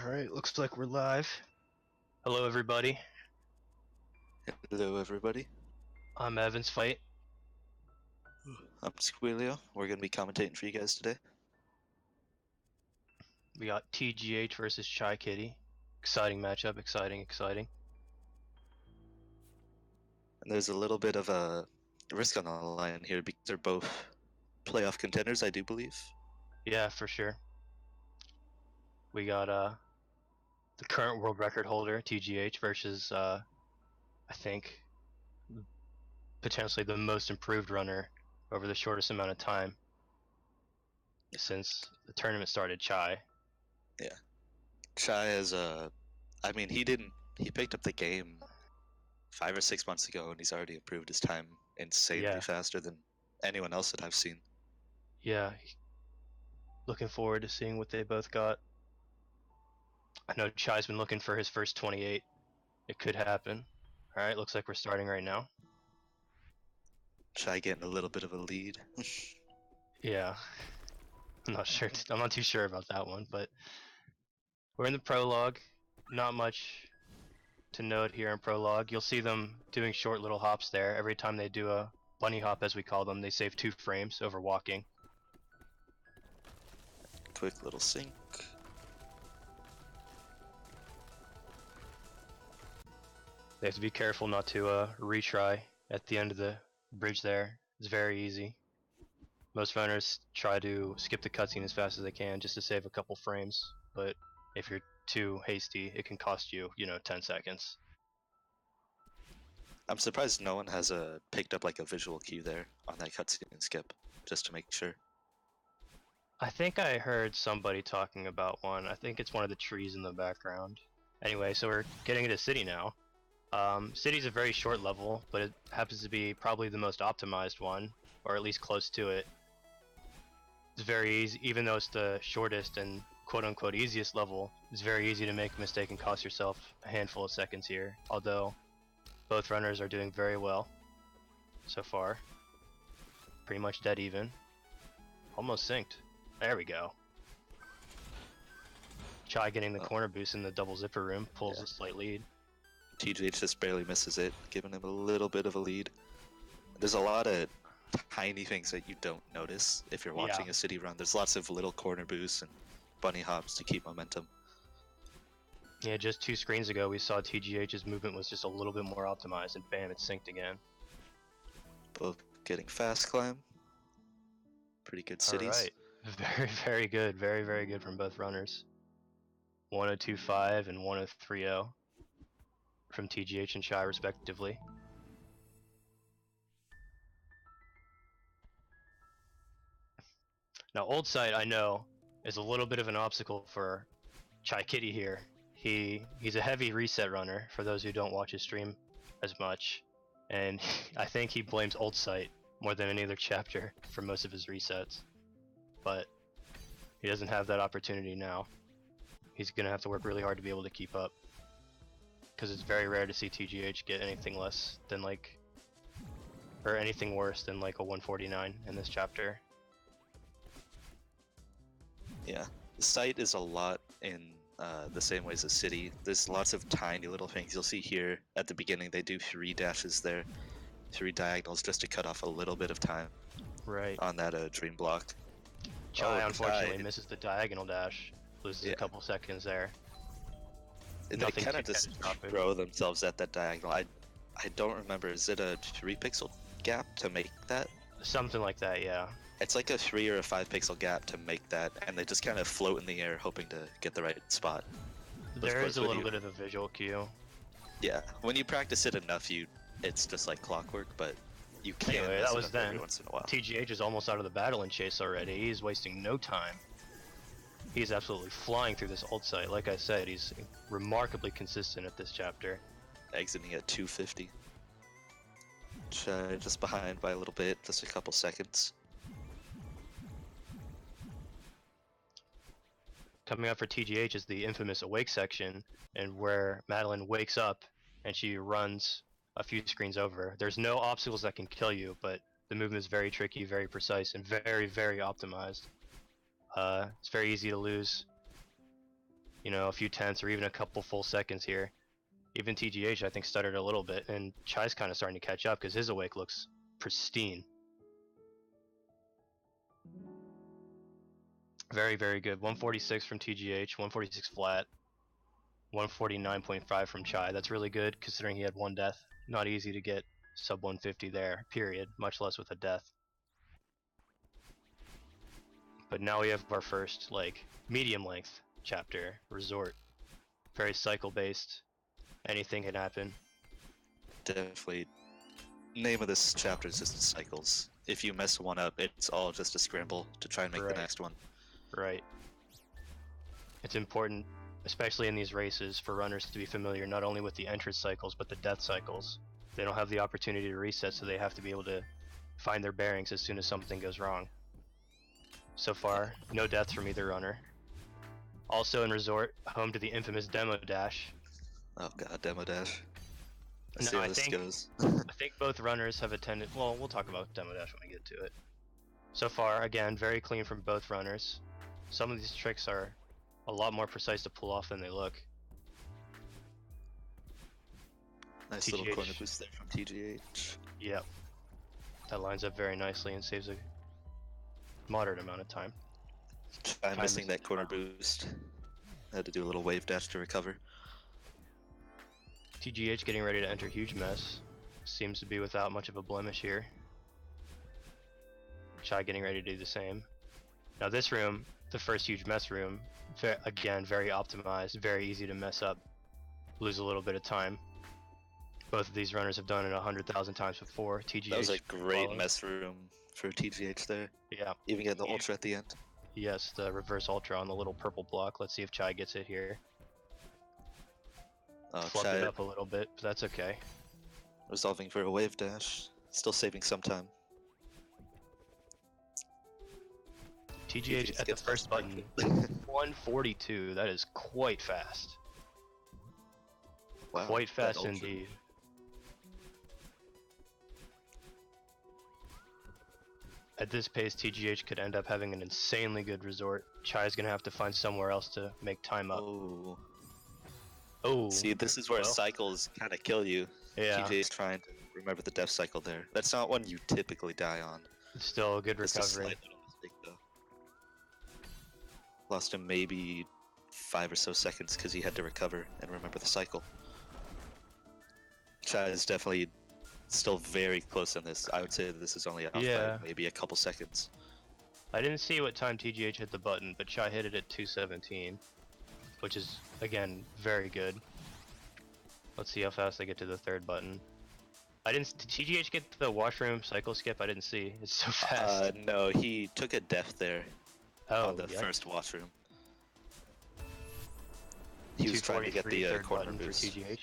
Alright, looks like we're live. Hello, everybody. Hello, everybody. I'm Evan's Fight. I'm Squealio. We're going to be commentating for you guys today. We got TGH versus Chaikitty. Exciting matchup, exciting. And there's a little bit of a risk on the line here because they're both playoff contenders, I do believe. Yeah, for sure. We got the current world record holder, TGH, versus I think potentially the most improved runner over the shortest amount of time since the tournament started, Chai. Yeah. Chai is he picked up the game 5 or 6 months ago and he's already improved his time insanely faster than anyone else that I've seen. Yeah. Looking forward to seeing what they both got. I know Chai's been looking for his first 28. It could happen. Alright, looks like we're starting right now. Chai getting a little bit of a lead. Yeah. I'm not too sure about that one, but we're in the prologue. Not much to note here in prologue. You'll see them doing short little hops there. Every time they do a bunny hop, as we call them, they save 2 frames over walking. Quick little sync. They have to be careful not to retry at the end of the bridge there. It's very easy. Most runners try to skip the cutscene as fast as they can just to save a couple frames, but if you're too hasty, it can cost you, 10 seconds. I'm surprised no one has picked up like a visual cue there on that cutscene skip, just to make sure. I think I heard somebody talking about one. I think it's one of the trees in the background. Anyway, so we're getting into City now. City's a very short level, but it happens to be probably the most optimized one, or at least close to it. It's very easy, even though it's the shortest and quote-unquote easiest level, it's very easy to make a mistake and cost yourself a handful of seconds here, although both runners are doing very well so far. Pretty much dead even. Almost synced. There we go. Chai getting the corner boost in the double zipper room pulls a slight lead. TGH just barely misses it, giving him a little bit of a lead. There's a lot of tiny things that you don't notice if you're watching a city run. There's lots of little corner boosts and bunny hops to keep momentum. Yeah, just 2 screens ago we saw TGH's movement was just a little bit more optimized, and bam, it's synced again. Both getting fast climb. Pretty good cities. Alright, very good, very good from both runners. 1025 and 1030 from TGH and Chai respectively. Now Old Site, I know, is a little bit of an obstacle for Chaikitty here. He's a heavy reset runner, for those who don't watch his stream as much, and I think he blames Old Site more than any other chapter for most of his resets. But he doesn't have that opportunity now. He's gonna have to work really hard to be able to keep up, because it's very rare to see TGH get anything less than or anything worse than like a 149 in this chapter. Yeah, the site is a lot in the same way as a city. There's lots of tiny little things. You'll see here at the beginning they do 3 dashes there, 3 diagonals just to cut off a little bit of time. Right. On that dream block. Chai unfortunately misses the diagonal dash, loses a couple seconds there. They kind of just throw themselves at that diagonal. I don't remember. Is it a 3 pixel gap to make that? Something like that, yeah. It's like a 3 or a 5 pixel gap to make that, and they just kind of float in the air hoping to get the right spot. There is a little bit of a visual cue. Yeah, when you practice it enough, it's just like clockwork, but you can't. Anyway, that was then. Every once in a while. TGH is almost out of the battle and chase already. He's wasting no time. He's absolutely flying through this Old Site. Like I said, he's remarkably consistent at this chapter. Exiting at 250. Chai just behind by a little bit, just a couple seconds. Coming up for TGH is the infamous awake section, and where Madeline wakes up and she runs a few screens over. There's no obstacles that can kill you, but the movement is very tricky, very precise, and very optimized. It's very easy to lose. you know, a few tenths or even a couple full seconds here. Even TGH, I think, stuttered a little bit, and Chai's kind of starting to catch up because his awake looks pristine. Very, very good. 146 from TGH, 146 flat, 149.5 from Chai. That's really good considering he had one death. Not easy to get sub 150 there, period, much less with a death. But now we have our first, like, medium length chapter, Resort. Very cycle based. Anything can happen. Definitely. Name of this chapter is just cycles. If you mess one up, it's all just a scramble to try and make the next one. Right. It's important, especially in these races, for runners to be familiar not only with the entrance cycles, but the death cycles. They don't have the opportunity to reset, so they have to be able to find their bearings as soon as something goes wrong. So far, no deaths from either runner. Also in Resort, home to the infamous Demo Dash. Oh god, Demo Dash. Let's No, see how this goes. I think both runners have attended. Well, we'll talk about Demo Dash when we get to it. So far, again, very clean from both runners. Some of these tricks are a lot more precise to pull off than they look. Nice TGH. little corner boost there from TGH. Yep. That lines up very nicely and saves a moderate amount of time. Chai missing that corner boost. Had to do a little wave dash to recover. TGH getting ready to enter huge mess. Seems to be without much of a blemish here. Chai getting ready to do the same. Now this room, the first huge mess room, again, very optimized, very easy to mess up. Lose a little bit of time. Both of these runners have done it 100,000 times before. TGH. That was a great mess room for TGH there. Yeah. Even getting the ultra at the end. Yes, the reverse ultra on the little purple block. Let's see if Chai gets it here. Flubbed it up a little bit, but that's okay. Resolving for a wave dash. Still saving some time. TGH at the first button. 142. That is quite fast. Wow, quite fast indeed. At this pace, TGH could end up having an insanely good resort. Chai's gonna have to find somewhere else to make time up. Oh. Oh. See, this is where cycles kind of kill you. Yeah. TJ's trying to remember the death cycle there. That's not one you typically die on. It's still a good It's recovery. a slight little mistake, though. Lost him maybe 5 or so seconds because he had to recover and remember the cycle. Chai is definitely still very close on this. I would say this is only off by maybe a couple seconds. I didn't see what time TGH hit the button, but Chai hit it at 2:17, which is, again, very good. Let's see how fast they get to the third button. Did TGH get to the washroom cycle skip? I didn't see. It's so fast. No, he took a death there on the first washroom. He was trying to get the corner boost. For TGH.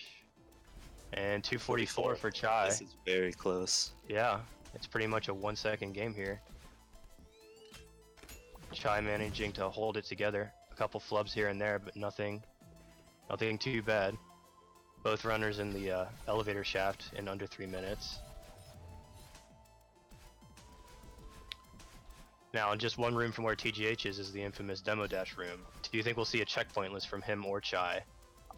And 244 for Chai. This is very close. Yeah, it's pretty much a 1 second game here. Chai managing to hold it together. A couple flubs here and there, but nothing too bad. Both runners in the elevator shaft in under 3 minutes. Now, in just one room from where TGH is the infamous Demo Dash room. Do you think we'll see a checkpoint list from him or Chai?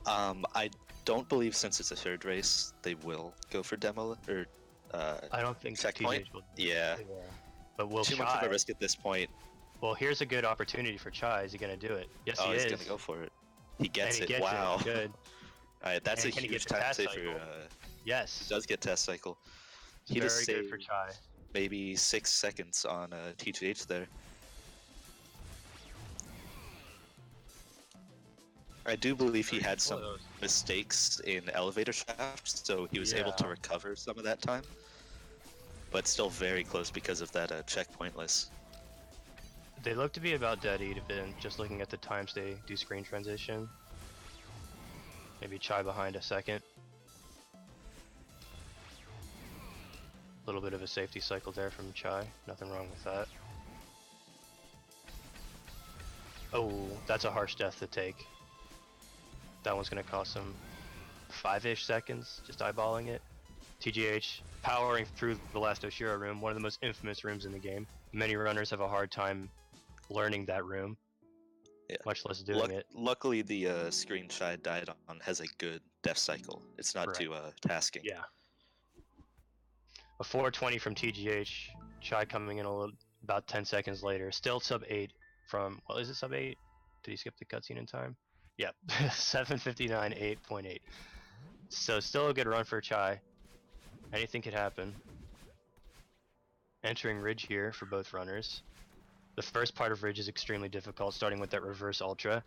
I don't believe since it's a third race, they will go for demo or I don't think checkpoint. TGH will. Yeah. But will Too Chai? much of a risk at this point. Well, here's a good opportunity for Chai. Is he gonna do it? Yes, he is. He's gonna go for it. He gets it. Gets wow. It. Good. Alright, that's a huge time saver. Yes. He does get test cycle. He just saved good for Chai. Maybe 6 seconds on TGH there. I do believe he had some mistakes in elevator shafts, so he was able to recover some of that time. But still very close because of that checkpoint list. They look to be about dead even, just looking at the times they do screen transition. Maybe Chai behind a second. A little bit of a safety cycle there from Chai. Nothing wrong with that. Oh, that's a harsh death to take. That one's going to cost him 5-ish seconds, just eyeballing it. TGH powering through the last Oshiro room, one of the most infamous rooms in the game. Many runners have a hard time learning that room. Yeah. much less doing it. Luckily, the screen Chai died on has a good death cycle. It's not Right. too tasking. Yeah. A 420 from TGH. Chai coming in about 10 seconds later. Still sub 8 from, well, is it sub 8? Did he skip the cutscene in time? Yep. 759, 8.8. So still a good run for Chai. Anything could happen. Entering Ridge here for both runners. The first part of Ridge is extremely difficult, starting with that reverse ultra.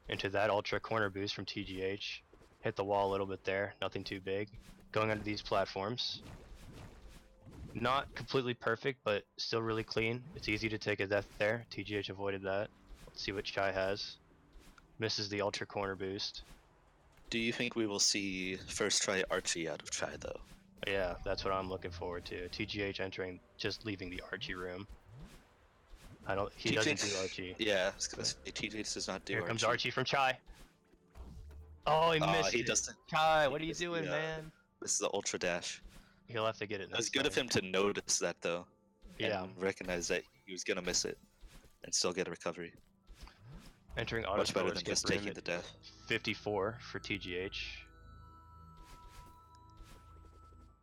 Into that ultra corner boost from TGH. Hit the wall a little bit there, nothing too big. Going under these platforms. Not completely perfect, but still really clean. It's easy to take a death there. TGH avoided that. Let's see what Chai has. Misses the ultra corner boost. Do you think we will see first try Archie out of Chai though? Yeah, that's what I'm looking forward to. TGH entering, just leaving the Archie room. He doesn't do Archie. Yeah, I was gonna say, TGH does not do Here Archie. comes Archie from Chai. Oh, he missed he it. doesn't. Chai, what are you doing, man? This is the ultra dash. He'll have to get it It was next good time. of him to notice that though, Yeah. and recognize that he was gonna miss it, and still get a recovery. Entering auto Much better scroller than skip just room taking at the death. 54 for TGH.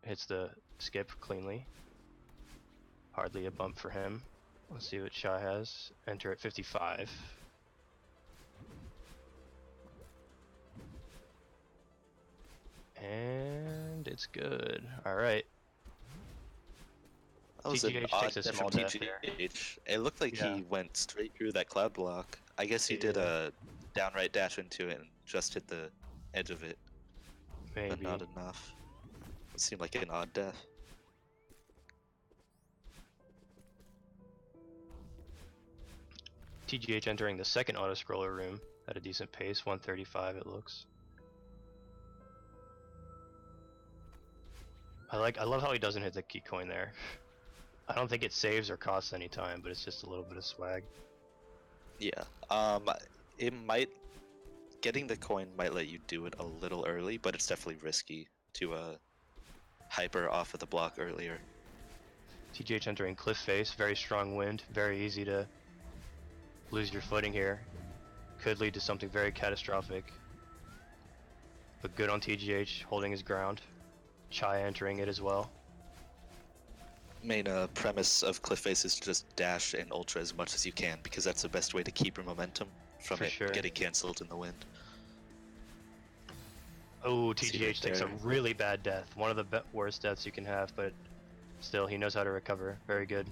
Hits the skip cleanly. Hardly a bump for him. Let's see what Chai has. Enter at 55. And it's good. Alright. That was an TGH odd takes a death small from death there. TGH. It looked like Yeah. he went straight through that cloud block. I guess he did Yeah. a downright dash into it and just hit the edge of it, but Maybe. not enough. It seemed like an odd death. TGH entering the second auto scroller room at a decent pace, 135 it looks. I love how he doesn't hit the key coin there. I don't think it saves or costs any time, but it's just a little bit of swag. Yeah. It might getting the coin might let you do it a little early, but it's definitely risky to hyper off of the block earlier. TGH entering cliff face, very strong wind, very easy to lose your footing here. Could lead to something very catastrophic. But good on TGH, holding his ground. Chai entering it as well. Main premise of cliff face is to just dash and ultra as much as you can, because that's the best way to keep your momentum from For it sure. getting cancelled in the wind. Oh, See TGH right takes a there. really bad death. One of the worst deaths you can have, but still, he knows how to recover. Very good.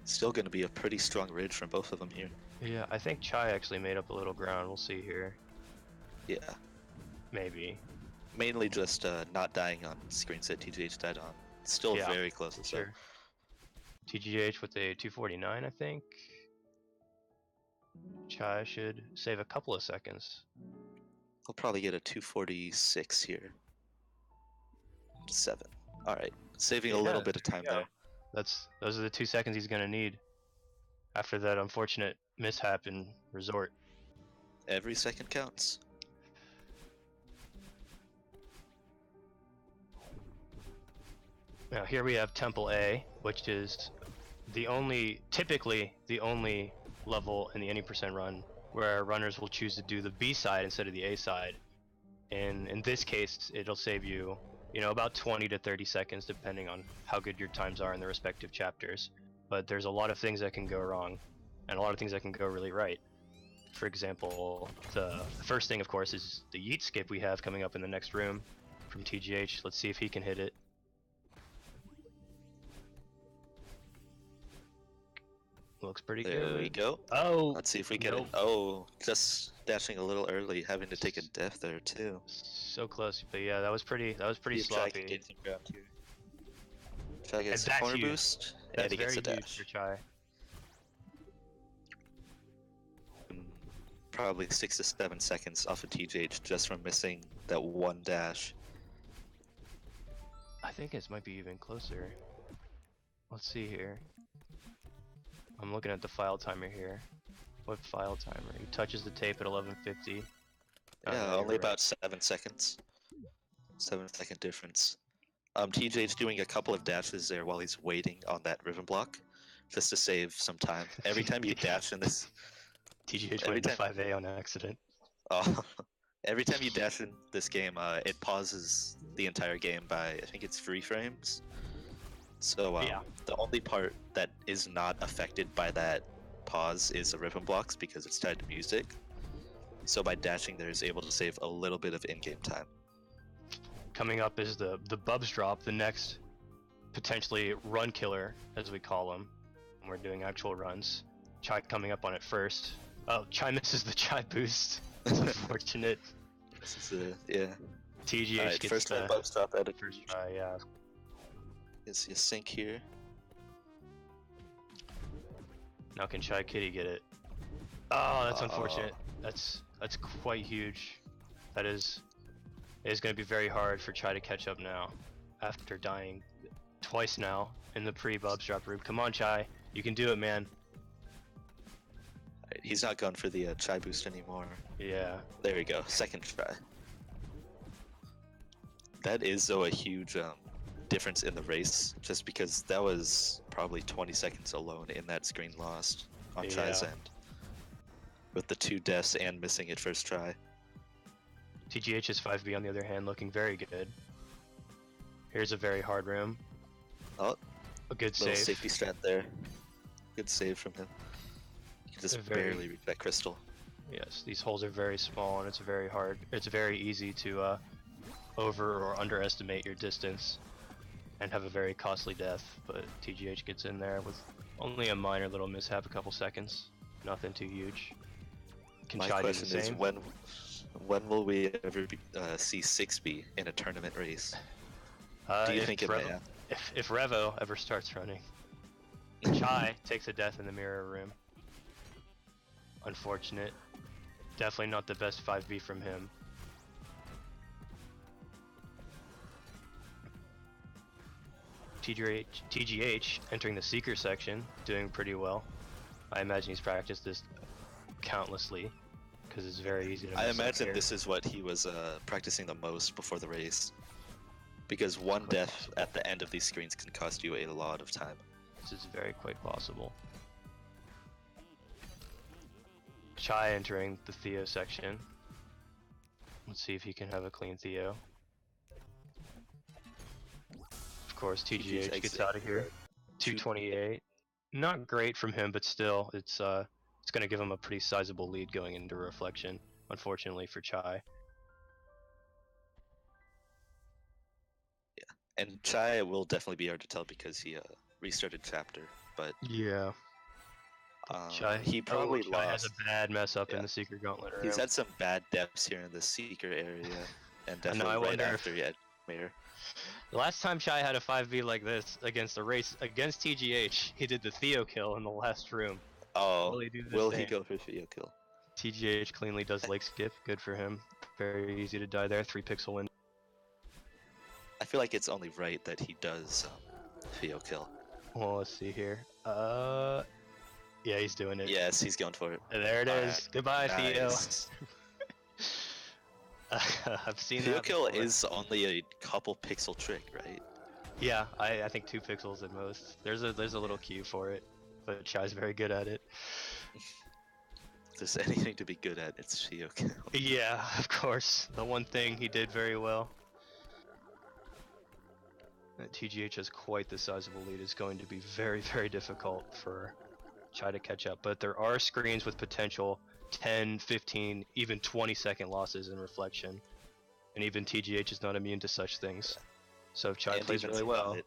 Still going to be a pretty strong ridge from both of them here. Yeah, I think Chai actually made up a little ground. We'll see here. Yeah. Maybe. Mainly just not dying on screens that TGH died on. Still Yeah, very close. So. Sure. TGH with a 249, I think. Chai should save a couple of seconds. He'll probably get a 246 here. 7. Alright. Saving a little bit of time there. Those are the 2 seconds he's gonna need after that unfortunate mishap in resort. Every second counts. Now here we have Temple A, which is typically the only level in the any percent run where runners will choose to do the B side instead of the A side. And in this case, it'll save you, about 20 to 30 seconds depending on how good your times are in the respective chapters. But there's a lot of things that can go wrong, and a lot of things that can go really right. For example, the first thing, of course, is the yeet skip we have coming up in the next room from TGH. Let's see if he can hit it. Looks pretty good. There we go. Oh! Let's see if we get nope. it. Oh, just dashing a little early, having to take a death there too. So close, but yeah, that was pretty sloppy. Chai gets a that's corner huge. boost, That's and he gets a very huge dash. for Chai. Probably 6 to 7 seconds off of TGH just from missing that one dash. I think it might be even closer. Let's see here. I'm looking at the file timer here. What file timer? He touches the tape at 11:50. Yeah, only about 7 seconds. 7-second difference. TJ's doing a couple of dashes there while he's waiting on that ribbon block, just to save some time. Every time you dash in this, TGH every went into time, 5A on accident. oh, every time you dash in this game, it pauses the entire game by I think it's 3 frames. So Yeah. the only part that is not affected by that pause is the rhythm blocks because it's tied to music. So by dashing there is able to save a little bit of in-game time. Coming up is the Bubs drop, the next potentially run killer, as we call them, when we're doing actual runs. Chai coming up on it first. Oh, Chai misses the Chai boost. It's unfortunate. This is yeah. TGH Alright, gets first the try Bubs drop out of first try, yeah. Is you sync here. Now can Chaikitty get it? Oh, that's unfortunate. That's quite huge. That is going to be very hard for Chai to catch up now, after dying twice now in the pre-Bubs drop room. Come on, Chai, you can do it, man. Alright, he's not going for the Chai boost anymore. Yeah. There we go, second try. That is though a huge difference in the race, just because that was probably 20 seconds alone in that screen lost on Chai's Yeah. end. With the 2 deaths and missing it first try. TGH's 5B on the other hand looking very good. Here's a very hard room. Oh, A good little save. safety strat there. Good save from him. He just barely reached that crystal. Yes, these holes are very small and it's very hard. It's very easy to over or underestimate your distance and have a very costly death, but TGH gets in there with only a minor little mishap, a couple seconds. Nothing too huge. Can My Chai do the question is same? when will we ever see 6B in a tournament race? Do you think it might happen? If Revo ever starts running. Chai takes a death in the mirror room. Unfortunate. Definitely not the best 5B from him. TGH entering the Seeker section, doing pretty well. I imagine he's practiced this countlessly, because it's very easy to mess I up imagine here. this is what he was practicing the most before the race. Because one death at the end of these screens can cost you a lot of time. This is very quite possible. Chai entering the Theo section. Let's see if he can have a clean Theo. Of course, TGH gets out of here. 228. Not great from him, but still, it's going to give him a pretty sizable lead going into Reflection, unfortunately for Chai. And Chai will definitely be hard to tell because he restarted chapter, but Yeah. Chai, he probably Chai lost. has a bad mess up in the Secret Gauntlet room. He's had some bad deaths here in the Seeker area, and definitely I right wonder after he had Mayor. The last time Chai had a 5v like this against TGH, he did the Theo kill in the last room. Oh, will he go for Theo kill? TGH cleanly does Lake Skip, good for him. Very easy to die there, 3 pixel win. I feel like it's only right that he does Theo kill. Well, let's see here. Yeah, he's doing it. Yes, he's going for it. There it is. Goodbye, nice. Theo. I've seen Theo that kill before. is only a couple pixel trick, right? Yeah, I think 2 pixels at most. There's a little cue for it, but Chai's very good at it. If there's anything to be good at, it's Theo kill. Yeah, of course. The one thing he did very well. TGH has quite the sizable lead. It's going to be very, very difficult for Chai to catch up. But there are screens with potential 10, 15, even 20-second losses in Reflection. And even TGH is not immune to such things. So if Chai plays really well...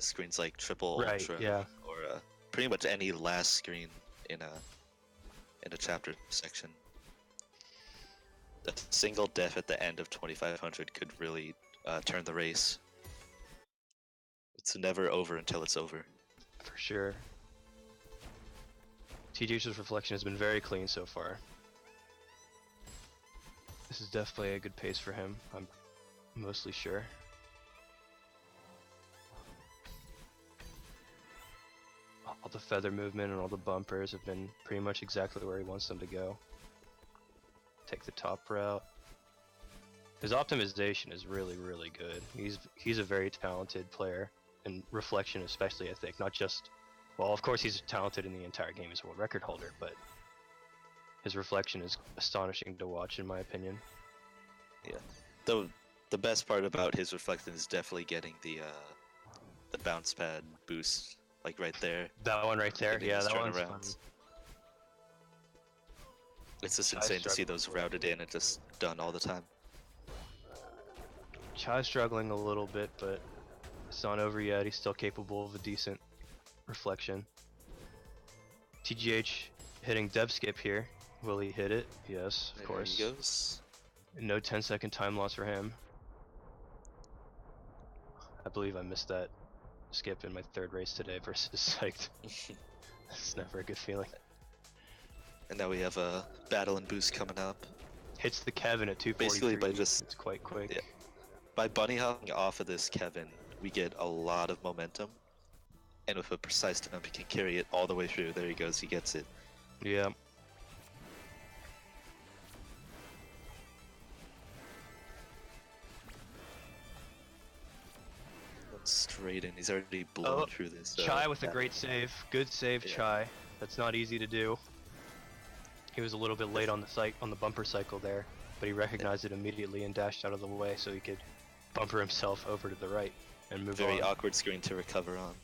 screens like Triple Ultra, or pretty much any last screen in a chapter section. A single death at the end of 2500 could really turn the race. It's never over until it's over. For sure. TGH's Reflection has been very clean so far. This is definitely a good pace for him, I'm mostly sure. All the feather movement and all the bumpers have been pretty much exactly where he wants them to go. Take the top route. His optimization is really, really good. He's a very talented player, and Reflection especially, I think, not just Well, of course he's talented in the entire game as a world record holder, but his reflection is astonishing to watch, in my opinion. Yeah. The best part about his reflection is definitely getting the bounce pad boost, like right there. That one right there, Getting yeah, his that one's fun. turnarounds. It's just Chai's insane to see struggling those a little routed in and just done all the time. Chai's struggling a little bit, but it's not over yet. He's still capable of a decent reflection. TGH hitting dev skip here. Will he hit it? Yes, of course. There he goes. No 10-second time loss for him. I believe I missed that skip in my third race today versus Psyched. It's never a good feeling. And now we have a battle and boost coming up. Hits the Kevin at 243. Basically by just It's quite quick. Yeah. By bunny hopping off of this Kevin, we get a lot of momentum. And with a precise jump, he can carry it all the way through. There he goes, he gets it. Yeah. Straight in, he's already blown through this. Chai with a great save. Good save, Yeah. Chai. That's not easy to do. He was a little bit late on the bumper cycle there, but he recognized it immediately and dashed out of the way so he could bumper himself over to the right and move Very on. awkward screen to recover on.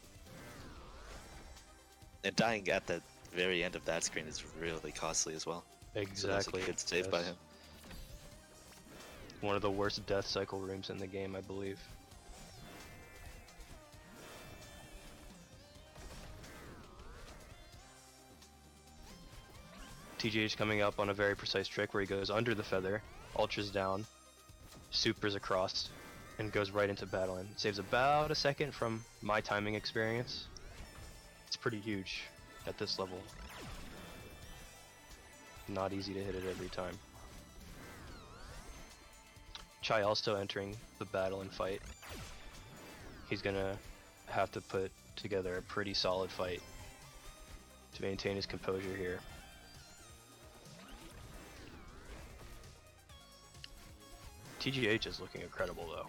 And dying at the very end of that screen is really costly as well. Exactly. So that's a good save by him. One of the worst death cycle rooms in the game, I believe. TGH coming up on a very precise trick where he goes under the feather, ultras down, supers across, and goes right into battle and saves about a second from my timing experience. It's pretty huge at this level. Not easy to hit it every time. Chai also entering the battle and fight. He's gonna have to put together a pretty solid fight to maintain his composure here. TGH is looking incredible though.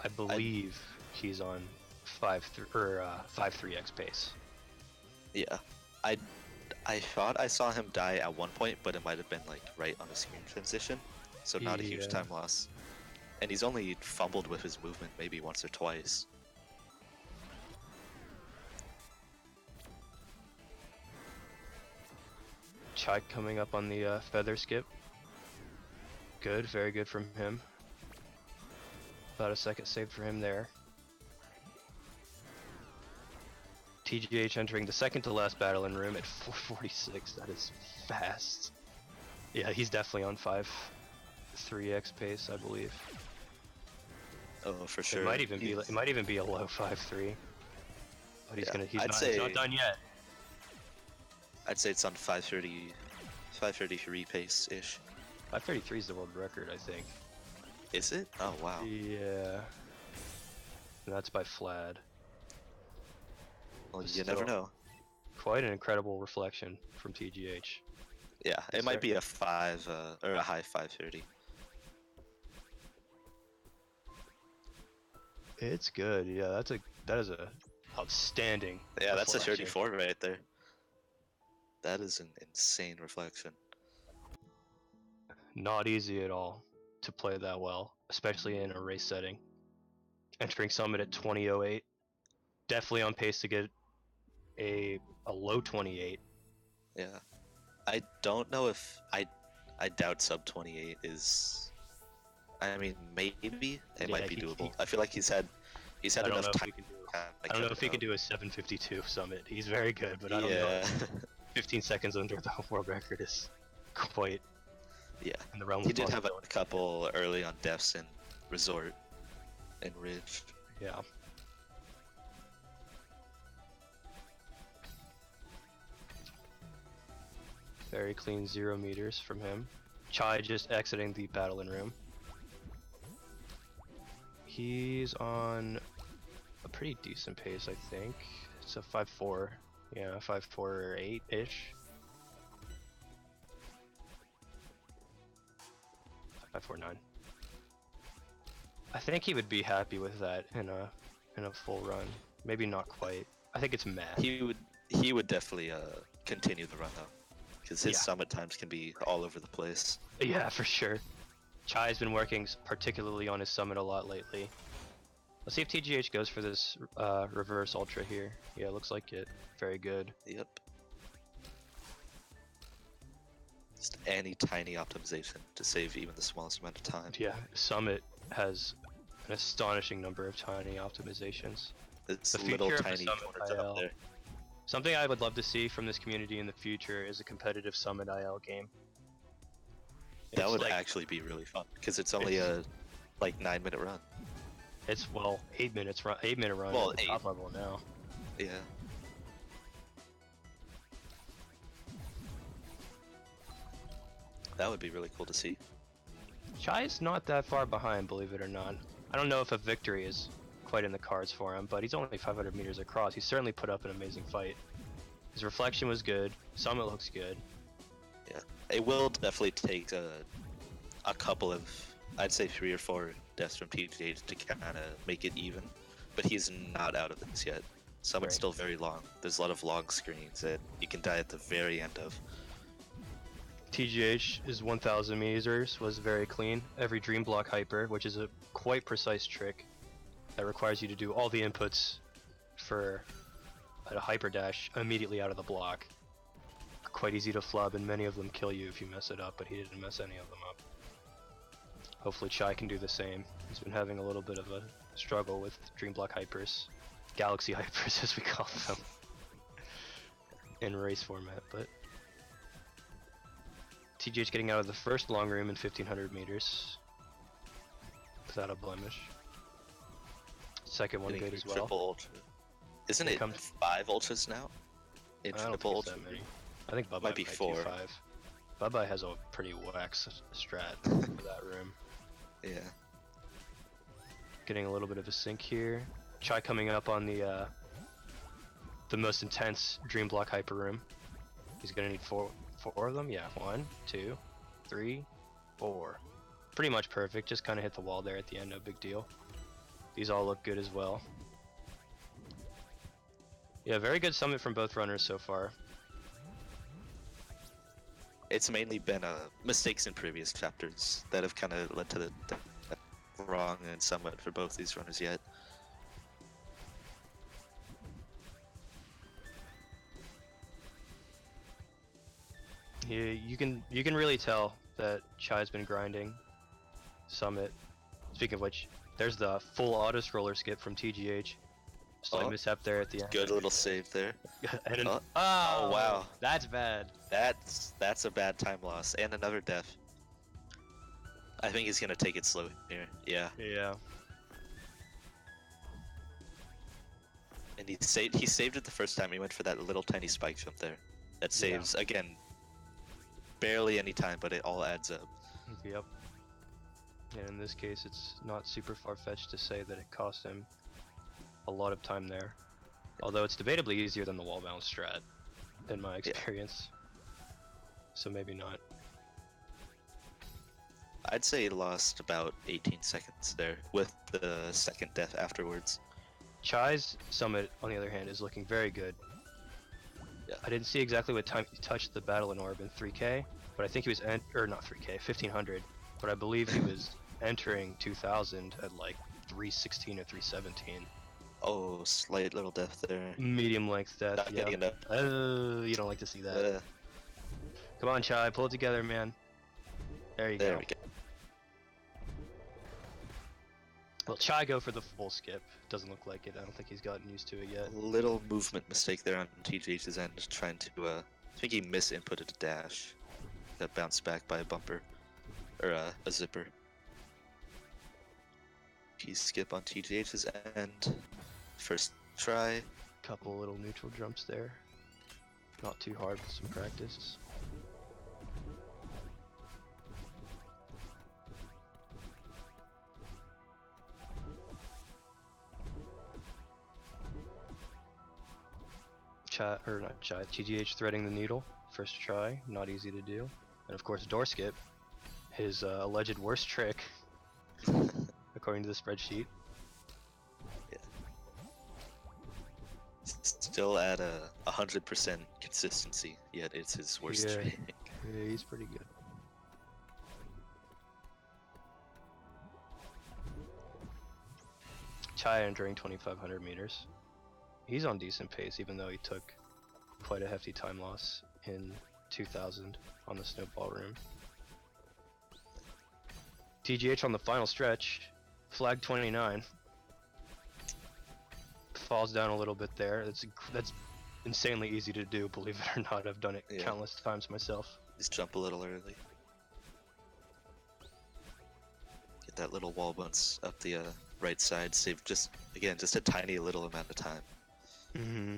I believe he's on 5-3x pace. Yeah. I thought I saw him die at one point, but it might have been like right on the screen transition. So not a huge Yeah. time loss. And he's only fumbled with his movement maybe once or twice. Chai coming up on the feather skip. Good, very good from him. About a second saved for him there. TGH entering the second to last battle in room at 446. That is fast. Yeah, he's definitely on 5-3x pace, I believe. Oh, for sure. It might even be a low 5-3. But he's Yeah, he's not done yet. I'd say it's on 533 pace-ish. 533 is the world record, I think. Is it? Oh, wow. Yeah. And that's by Flad. Well, But you never still, know. Quite an incredible reflection from TGH. Yeah, it Yes, might sir. be a 5, or a high 530. It's good. Yeah, that is a outstanding. Yeah, that's a reflection. 34 right there. That is an insane reflection. Not easy at all to play that well, especially in a race setting. Entering Summit at 20:08, definitely on pace to get a low 28. Yeah. I don't know if I doubt sub 28 is. I mean, maybe it might be doable. I feel like he's had I don't enough know if time. he can do. I don't know if he can do a 7:52 Summit. He's very good, but I don't know. Yeah. 15 seconds under the world record is quite Yeah. in the realm He of did have a possibility. couple early on Defs and Resort and Ridge. Yeah. Very clean 0 meters from him. Chai just exiting the battling room. He's on a pretty decent pace, I think. It's a 5-4. Yeah, 5-4 or 8-ish. 5-4-9. I think he would be happy with that in a full run. Maybe not quite. I think it's meh. He would definitely continue the run though, because his Yeah. summit times can be all over the place. Yeah, for sure. Chai's been working particularly on his summit a lot lately. Let's see if TGH goes for this reverse ultra here. Yeah, looks like it. Very good. Yep. Just any tiny optimization to save even the smallest amount of time. Yeah, Summit has an astonishing number of tiny optimizations. It's The little future of the tiny Summit corners IL. up there. Something I would love to see from this community in the future is a competitive Summit IL game. That It's would like, actually be really fun because it's only a like 9-minute run. it's well 8 minutes run, 8 minute run Well, at the 8. top level now. Yeah. That would be really cool to see. Chai's not that far behind, believe it or not. I don't know if a victory is quite in the cards for him, but he's only 500 meters across. He certainly put up an amazing fight. His reflection was good. Summit looks good. Yeah. It will definitely take a couple of, I'd say 3 or 4 deaths from TGH to kind of make it even, but he's not out of this yet. Summit's Right. still very long. There's a lot of long screens that you can die at the very end of. TGH is 1000 meters was very clean. Every dream block hyper, which is a quite precise trick that requires you to do all the inputs for a hyper dash immediately out of the block. Quite easy to flub, and many of them kill you if you mess it up, but he didn't mess any of them up. Hopefully Chai can do the same. He's been having a little bit of a struggle with dream block hypers. Galaxy hypers as we call them. In race format, but TGH getting out of the first long room in 1500 meters without a blemish. Second one Getting good as triple well. ultra. Isn't Here it comes- 5 ultras now? I don't Infinite think it's ultra. that many. I think Bubba Might be do 4. 5. Bubba has a pretty wax strat for that room. Yeah. Getting a little bit of a sink here. Chai coming up on the most intense dream block hyper room. He's gonna need four of them. Yeah, 1, 2, 3, 4. Pretty much perfect. Just kind of hit the wall there at the end. No big deal. These all look good as well. Yeah, very good summit from both runners so far. It's mainly been mistakes in previous chapters that have kind of led to the wrong and summit for both these runners yet. Yeah, you can really tell that Chai's been grinding Summit. Speaking of which, there's the full auto scroller skip from TGH. Slight Oh, mishap there at the end. Good little save there. And Oh. oh, wow. That's bad. That's a bad time loss and another death. I think he's gonna take it slow here. Yeah, Yeah. and he saved it the first time. He went for that little tiny spike jump there. That saves again. Barely any time, but it all adds up. Yep. And in this case, it's not super far-fetched to say that it cost him a lot of time there. Although it's debatably easier than the wall bounce strat, in my experience. So maybe not. I'd say he lost about 18 seconds there with the second death afterwards. Chai's Summit, on the other hand, is looking very good. Yeah. I didn't see exactly what time he touched the battle in orb in 3K, but I think he was or not 3K, 1500. But I believe he was entering 2000 at like 316 or 317. Oh, slight little death there. Medium length death. Not Yeah. getting enough. You don't like to see that. Come on, Chai, pull it together, man. There you There go. we go. Well, Chai go for the full skip. Doesn't look like it. I don't think he's gotten used to it yet. A little movement mistake there on TGH's end, trying to, I think he misinputted a dash. Got bounced back by a bumper. Or a zipper. Key skip on TGH's end. First try. Couple little neutral jumps there. Not too hard with some practice. TGH threading the needle. First try, not easy to do. And of course, door skip, his alleged worst trick, according to the spreadsheet. Still at a 100% consistency, yet it's his worst Yeah. streak. Yeah, he's pretty good. Chai entering 2,500 meters. He's on decent pace, even though he took quite a hefty time loss in 2000 on the snowball room. TGH on the final stretch, flag 29. Falls down a little bit there. That's insanely easy to do, believe it or not. I've done it countless times myself. Just jump a little early. Get that little wall bounce up the right side. Save just a tiny little amount of time. Mm-hmm.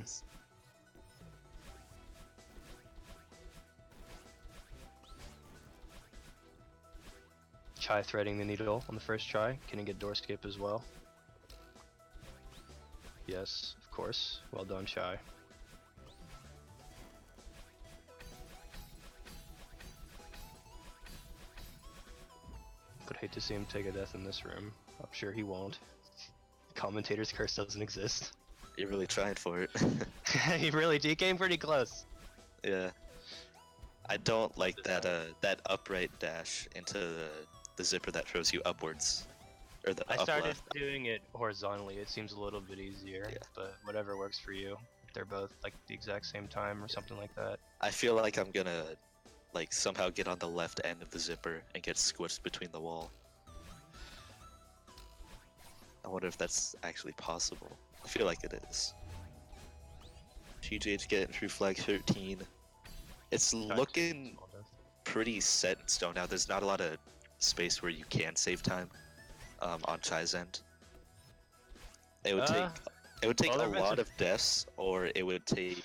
Chai threading the needle on the first try. Can he get door skip as well? Yes, of course. Well done, Chai. But hate to see him take a death in this room. I'm sure he won't. Commentator's curse doesn't exist. You're really trying for it. He came pretty close. Yeah. I don't like that that upright dash into the zipper that throws you upwards. Or the I up started left. doing it horizontally. It seems a little bit easier, but whatever works for you. They're both like the exact same time or something like that. I feel like I'm gonna like somehow get on the left end of the zipper and get squished between the wall. I wonder if that's actually possible. I feel like it is. TJ's getting through flag 13. It's looking pretty set in stone now. There's not a lot of space where you can save time on Chai's end. It would take a lot of deaths, or it would take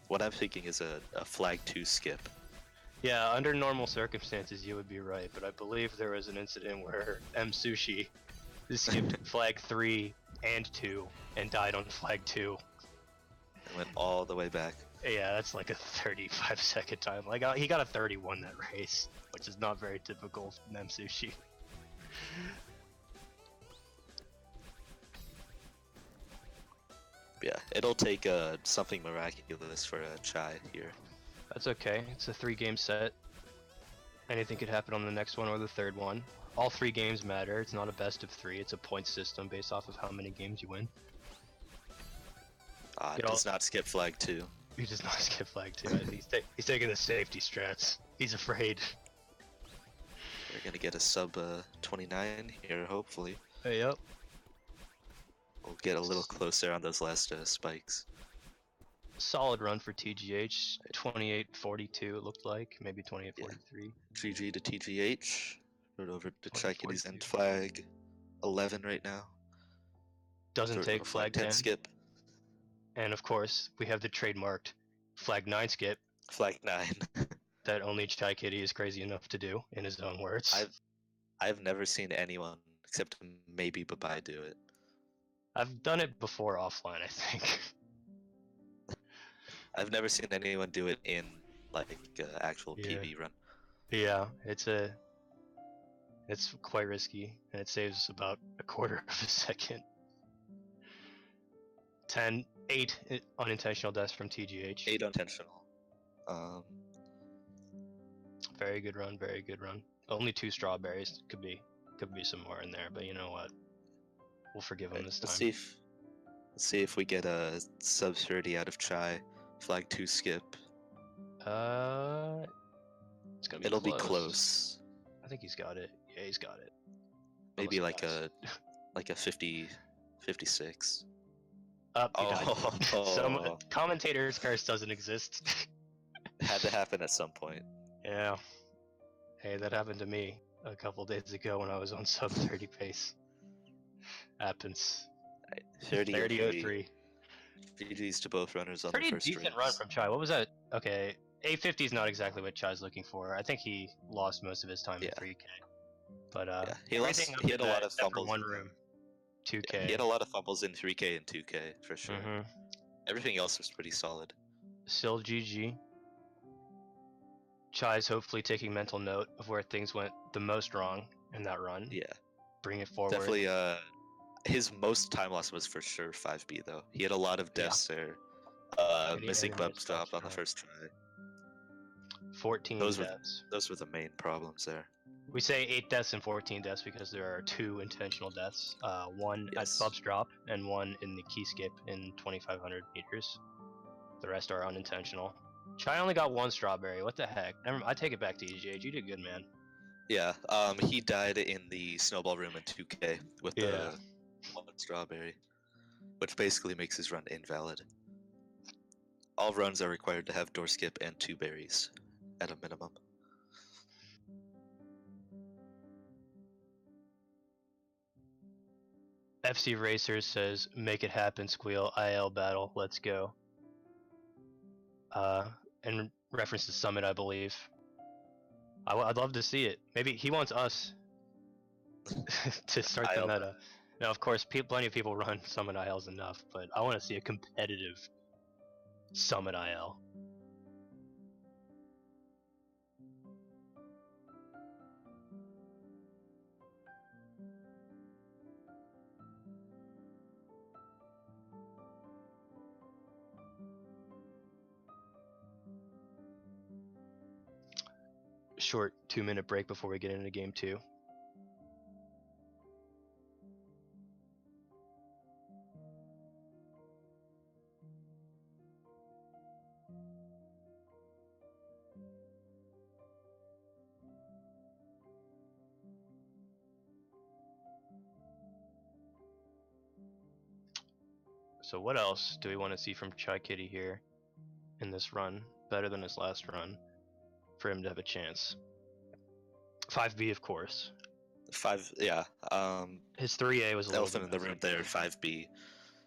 what I'm thinking is a flag 2 skip. Yeah, under normal circumstances you would be right, but I believe there was an incident where M Sushi skipped flag 3 and 2 and died on flag 2. It went all the way back. Yeah, that's like a 35-second time. Like he got a 31 that race, which is not very typical from M Sushi. Yeah, it'll take something miraculous for Chai here. That's okay. It's a 3-game set. Anything could happen on the next one or the third one. All 3 games matter. It's not a best of 3. It's a point system based off of how many games you win. It does not skip flag 2. He does not skip flag 2. He's taking the safety strats. He's afraid. We're gonna get a sub 29 here, hopefully. Yep. We'll get a little closer on those last spikes. Solid run for TGH. 28.42 it looked like. Maybe 28.43. GG to TGH. Right over to Chaikitty's end flag 11 right now. Doesn't take flag 10 skip. And of course, we have the trademarked flag 9 skip. Flag 9. That only Chaikitty is crazy enough to do, in his own words. I've never seen anyone except maybe Babai do it. I've done it before offline, I think. I've never seen anyone do it in like actual PB run. Yeah, it's quite risky, and it saves about a quarter of a second. 8 unintentional deaths from TGH. 8 unintentional. Very good run, very good run. Only 2 strawberries. Could be some more in there, but you know what? We'll forgive him this time. Let's see if we get a sub 30 out of Chai. Flag 2 skip. It's gonna be It'll be close. I think he's got it. Yeah, he's got it. Maybe like a 50, 56. Some commentator's curse doesn't exist. Had to happen at some point. Yeah. Hey, that happened to me a couple days ago when I was on sub 30 pace. Happens. 30.03. GG's to both runners on the first Pretty decent run from Chai. What was that? Okay, 850 is not exactly what Chai's looking for. I think he lost most of his time in 3K. But he had a lot of fumbles. One room. 2K. He had a lot of fumbles in 3K and 2K for sure. Mm-hmm. Everything else was pretty solid. Still GG. Chai's hopefully taking mental note of where things went the most wrong in that run. Yeah. Bring it forward. Definitely His most time loss was for sure 5B though. He had a lot of deaths there. Missing And bub missed stop on the try. first try. 14 deaths. Those were the main problems there. We say 8 deaths and 14 deaths because there are 2 intentional deaths. One Yes. at Bub's drop and one in the key skip in 2,500 meters. The rest are unintentional. Chai only got 1 strawberry. What the heck? I take it back to EJH. You did good, man. Yeah, he died in the snowball room in 2K with the 1 strawberry, which basically makes his run invalid. All runs are required to have door skip and 2 berries at a minimum. FC Racers says, make it happen, Squeal. IL battle. Let's go. In reference to Summit, I believe. I'd love to see it. Maybe he wants us to start the meta. Now, of course, plenty of people run Summit ILs enough, but I want to see a competitive Summit IL. Short 2-minute break before we get into game 2. So what else do we want to see from Chaikitty here in this run, better than his last run, for him to have a chance? 5B, of course. 5, yeah. His 3A was a little elephant bit in the room there, 5B.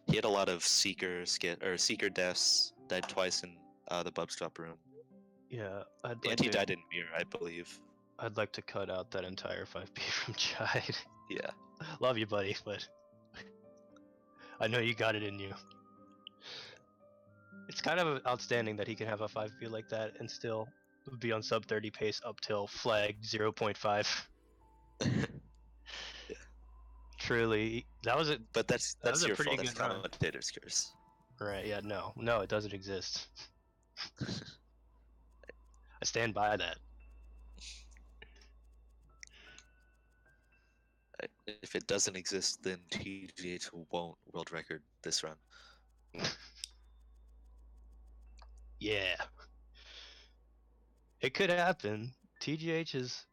He had a lot of seeker deaths. Died twice in the bub stop room. Yeah, He died in mirror, I believe. I'd like to cut out that entire 5B from Chai. Yeah. Love you, buddy, but I know you got it in you. It's kind of outstanding that he can have a 5B like that and still be on sub 30 pace up till flag 0.5. Yeah. Truly, that was But that's your pretty fault. That's good run. commentator's curse. Right? Yeah. No, it doesn't exist. I stand by that. If it doesn't exist, then TGH won't world record this run. Yeah. It could happen. TGH is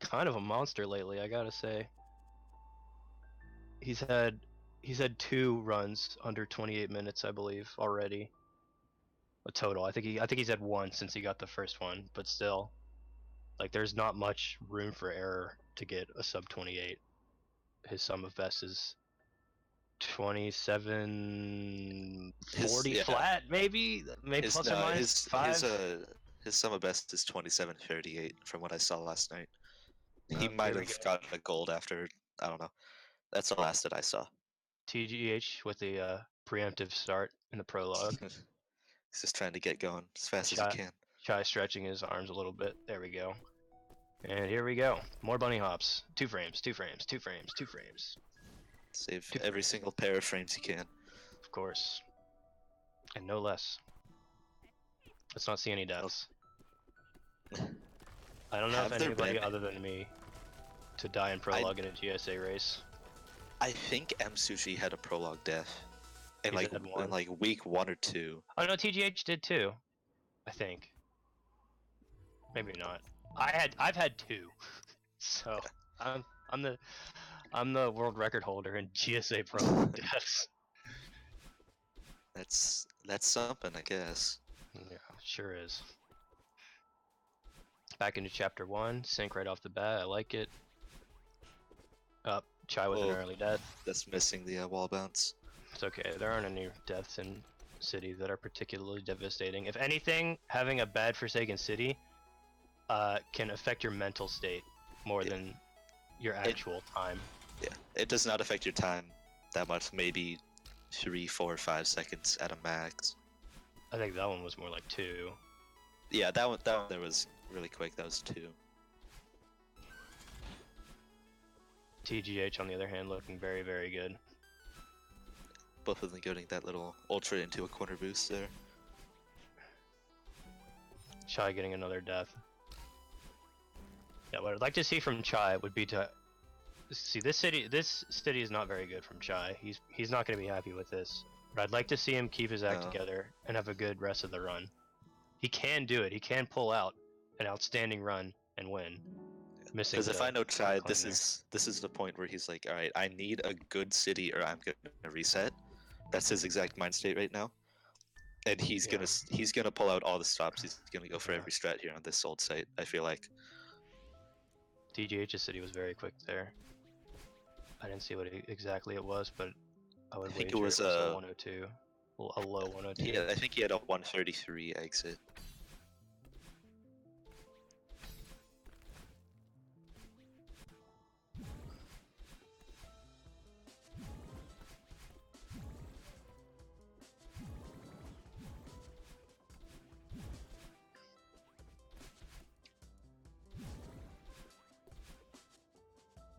kind of a monster lately, I gotta say. He's had 2 runs under 28 minutes, I believe, already. A total. I think he's had 1 since he got the first one, but still, like, there's not much room for error to get a sub 28. His sum of best is 2740 flat, maybe plus or minus 5. His sum of best is 2738 from what I saw last night. He might have gotten a gold after, I don't know. That's the last that I saw. TGH with a preemptive start in the prologue. He's just trying to get going as fast as he can. Chai stretching his arms a little bit. There we go. And here we go. More bunny hops. 2 frames, 2 frames, 2 frames, 2 frames. Save every single pair of frames he can. Of course. And no less. Let's not see any deaths. I don't know if anybody other than me to die in prologue in a GSA race. I think M Sushi had a prologue death in like week 1 or 2. Oh no, TGH did too. I think. Maybe not. I've had 2. So I'm the world record holder in GSA prologue deaths. That's something, I guess. Yeah, sure is. Back into chapter 1, sync right off the bat. I like it. Up, Chai with an early death. That's missing the wall bounce. It's okay. There aren't any deaths in City that are particularly devastating. If anything, having a bad Forsaken City can affect your mental state more than your actual time. Yeah, it does not affect your time that much. Maybe 3, 4, 5 seconds at a max. I think that one was more like 2. Yeah, that one there was really quick. That was 2. TGH on the other hand looking very, very good. Both of them getting that little ultra into a corner boost there. Chai getting another death. Yeah, what I'd like to see from Chai would be to see this city is not very good from Chai. He's not going to be happy with this. But I'd like to see him keep his act together and have a good rest of the run. He can do it. He can pull out an outstanding run and win. Missing because if I know Chai, this is the point where he's like, all right, I need a good city or I'm gonna reset. That's his exact mind state right now, and he's gonna pull out all the stops. He's gonna go for every strat here on this old site. I feel like TGH's city was very quick there. I didn't see what exactly it was, but I would wager it was a 102, a low 102. Yeah, I think he had a 133 exit.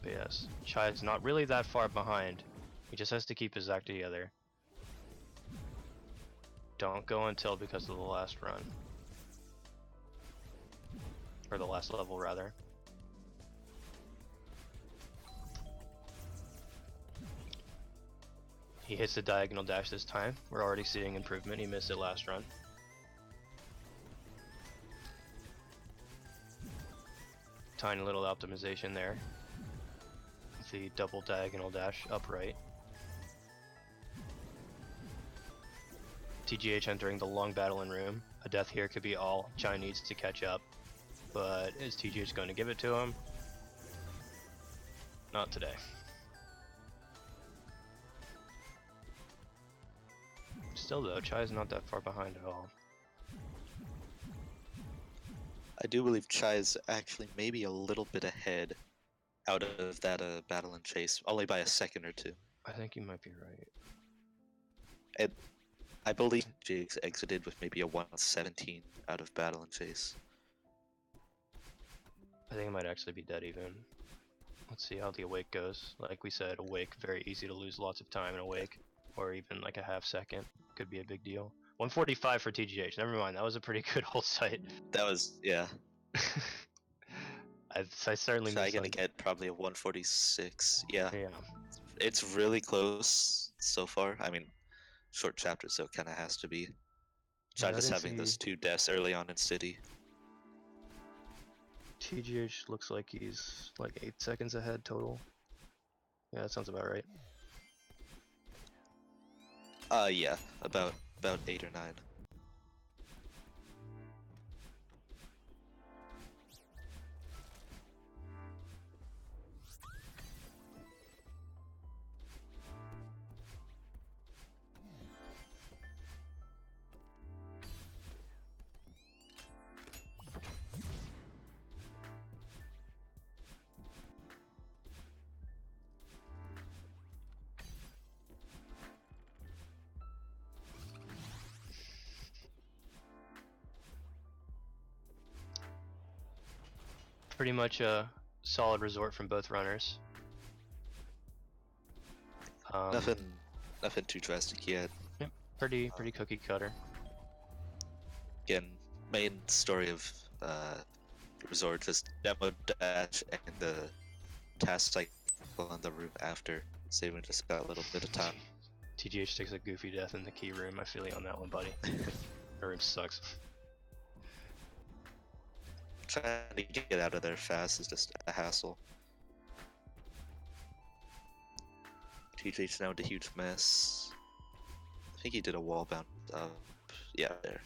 But yes, Chai's not really that far behind. He just has to keep his act together. Don't go until because of the last run. Or the last level, rather. He hits the diagonal dash this time. We're already seeing improvement. He missed it last run. Tiny little optimization there. The double diagonal dash upright. TGH entering the long battling room. A death here could be all Chai needs to catch up. But is TGH going to give it to him? Not today. Still though, Chai's not that far behind at all. I do believe Chai is actually maybe a little bit ahead out of that battle and chase, only by a second or two. I think you might be right. And I believe Jigs exited with maybe a 117 out of battle and chase. I think it might actually be dead even. Let's see how the awake goes. Like we said, awake, very easy to lose lots of time in awake, or even like a half second. Could be a big deal. 145 for TGH. Never mind, that was a pretty good hold site. That was, yeah. I certainly So I'm missed gonna like, get probably a 146. Yeah. yeah. It's really close so far. I mean, short chapter, so it kind of has to be. Yeah, Just having those two deaths early on in City. TGH looks like he's like 8 seconds ahead total. Yeah, that sounds about right. Yeah, about 8 or 9. Pretty much a solid resort from both runners. Nothing too drastic yet. Yep, pretty cookie cutter. Again, main story of resort just demo dash and the task cycle on the room after, saving just got a little bit of time. TGH takes a goofy death in the key room. I feel you on that one, buddy. The room sucks. Trying to get out of there fast is just a hassle. TJ's now into a huge mess. I think he did a wall bound up. Yeah, there.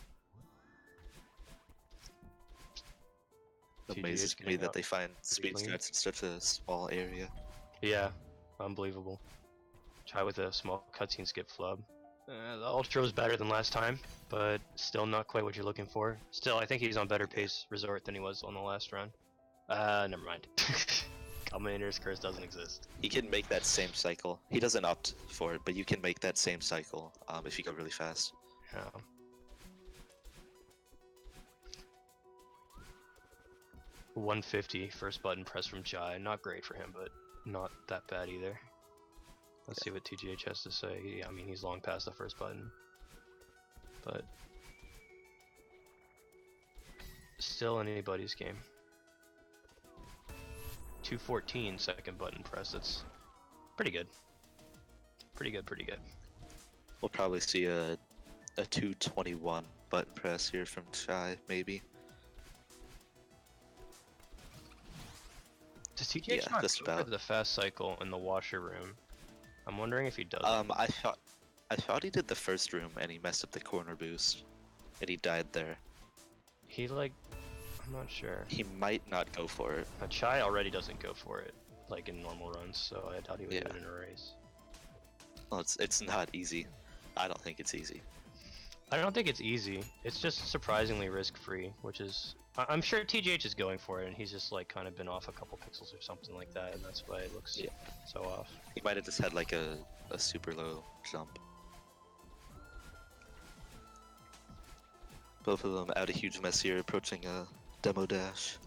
Amazes me that they find speed strats in such a small area. Yeah, unbelievable. Try with a small cutscene skip flub. The Ultra was better than last time, but still not quite what you're looking for. Still, I think he's on better pace resort than he was on the last run. Never mind. Commentators curse doesn't exist. He can make that same cycle. He doesn't opt for it, but you can make that same cycle if you go really fast. Yeah. $150 first button press from Chai. Not great for him, but not that bad either. Let's see what TGH has to say. Yeah, I mean, he's long past the first button. But still anybody's game. 214 second button press. That's pretty good. Pretty good, pretty good. We'll probably see a 221 button press here from Chai, maybe. Does TGH not go for the fast cycle in the washer room? I'm wondering if he does. I thought he did the first room and he messed up the corner boost, and he died there. He like, I'm not sure. He might not go for it. Chai already doesn't go for it, like in normal runs, so I doubt he would do it in a race. Well, it's not easy. I don't think it's easy. I don't think it's easy. It's just surprisingly risk-free, which is... I'm sure TGH is going for it, and he's just like kind of been off a couple pixels or something like that, and that's why it looks so off. He might have just had like a super low jump. Both of them out a huge mess here, approaching a demo dash.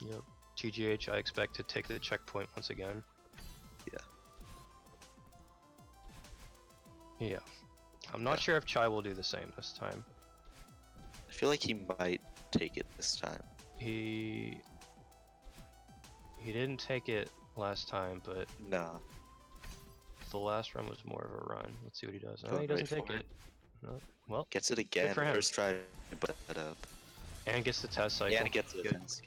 Yep. TGH, I expect to take the checkpoint once again. Yeah. I'm not sure if Chai will do the same this time. I feel like he might take it this time. He didn't take it last time, but no. The last run was more of a run. Let's see what he does. Oh, he doesn't take it. No. Well, gets it again. First try, but it up. And gets the test cycle. Yeah, and gets the test.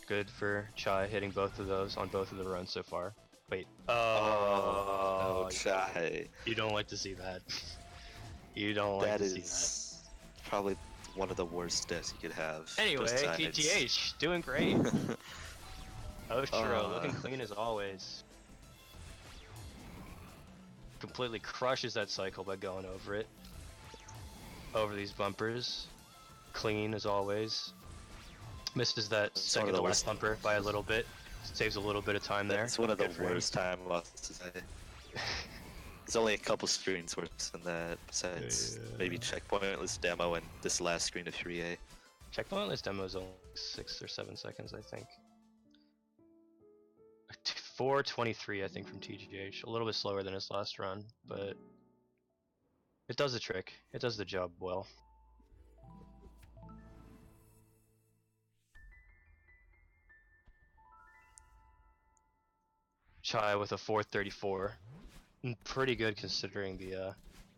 Good for Chai hitting both of those on both of the runs so far. Wait. Oh, Chai. You don't like to see that. You don't like to see that. That is probably one of the worst deaths you could have. Anyway, TGH, doing great. Oshiro, looking clean as always. Completely crushes that cycle by going over it. Over these bumpers. Clean as always. Misses that second to last bumper by a little bit. Saves a little bit of time there. It's one of the worst time losses. There's only a couple screens worse than that, besides maybe Checkpointless Demo and this last screen of 3A. Checkpointless Demo is only 6 or 7 seconds, I think. 4:23, I think, from TGH. A little bit slower than his last run, but it does the trick. It does the job well. Chai with a 4:34. Pretty good considering the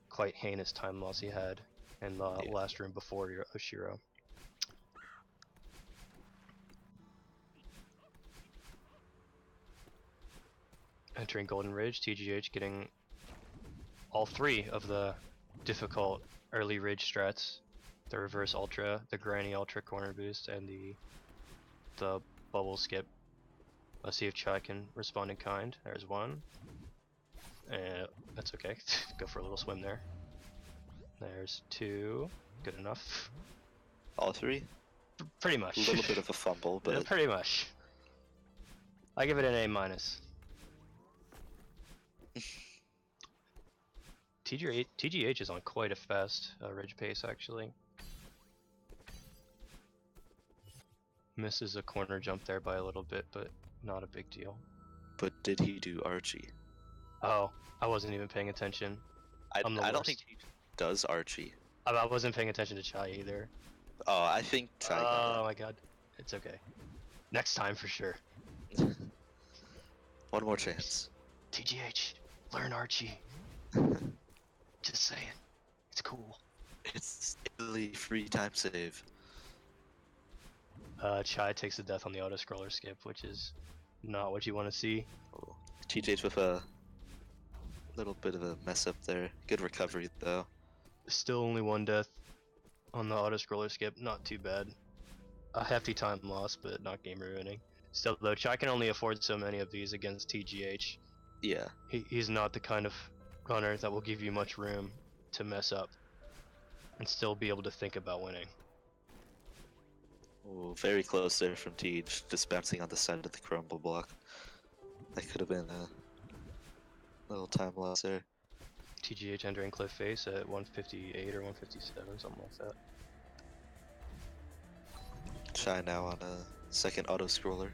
quite heinous time loss he had in the last room before Oshiro. Entering Golden Ridge, TGH getting all 3 of the difficult early ridge strats. The reverse ultra, the granny ultra corner boost, and the bubble skip. Let's see if Chai can respond in kind. There's one. That's okay. Go for a little swim there. There's 2. Good enough. All 3? Pretty much. A little bit of a fumble, but... Pretty much. I give it an A-. TGH is on quite a fast ridge pace, actually. Misses a corner jump there by a little bit, but not a big deal. But did he do Archie? Oh, I wasn't even paying attention. I don't think he does Archie. I wasn't paying attention to Chai either. Oh, I think Chai. Oh my god. It's okay. Next time for sure. One more chance. TGH, learn Archie. Just saying. It's cool. It's Italy free time save. Chai takes the death on the auto-scroller skip, which is not what you want to see. Oh, TJ's with a little bit of a mess up there. Good recovery, though. Still only 1 death on the auto-scroller skip. Not too bad. A hefty time loss, but not game-ruining. Still, though, Chai can only afford so many of these against TGH. Yeah. He's not the kind of runner that will give you much room to mess up and still be able to think about winning. Oh, very close there from Tej, just bouncing on the side of the crumble block. That could have been a little time loss there. TGH entering cliff face at 158 or 157, something like that. Chai now on a second auto scroller.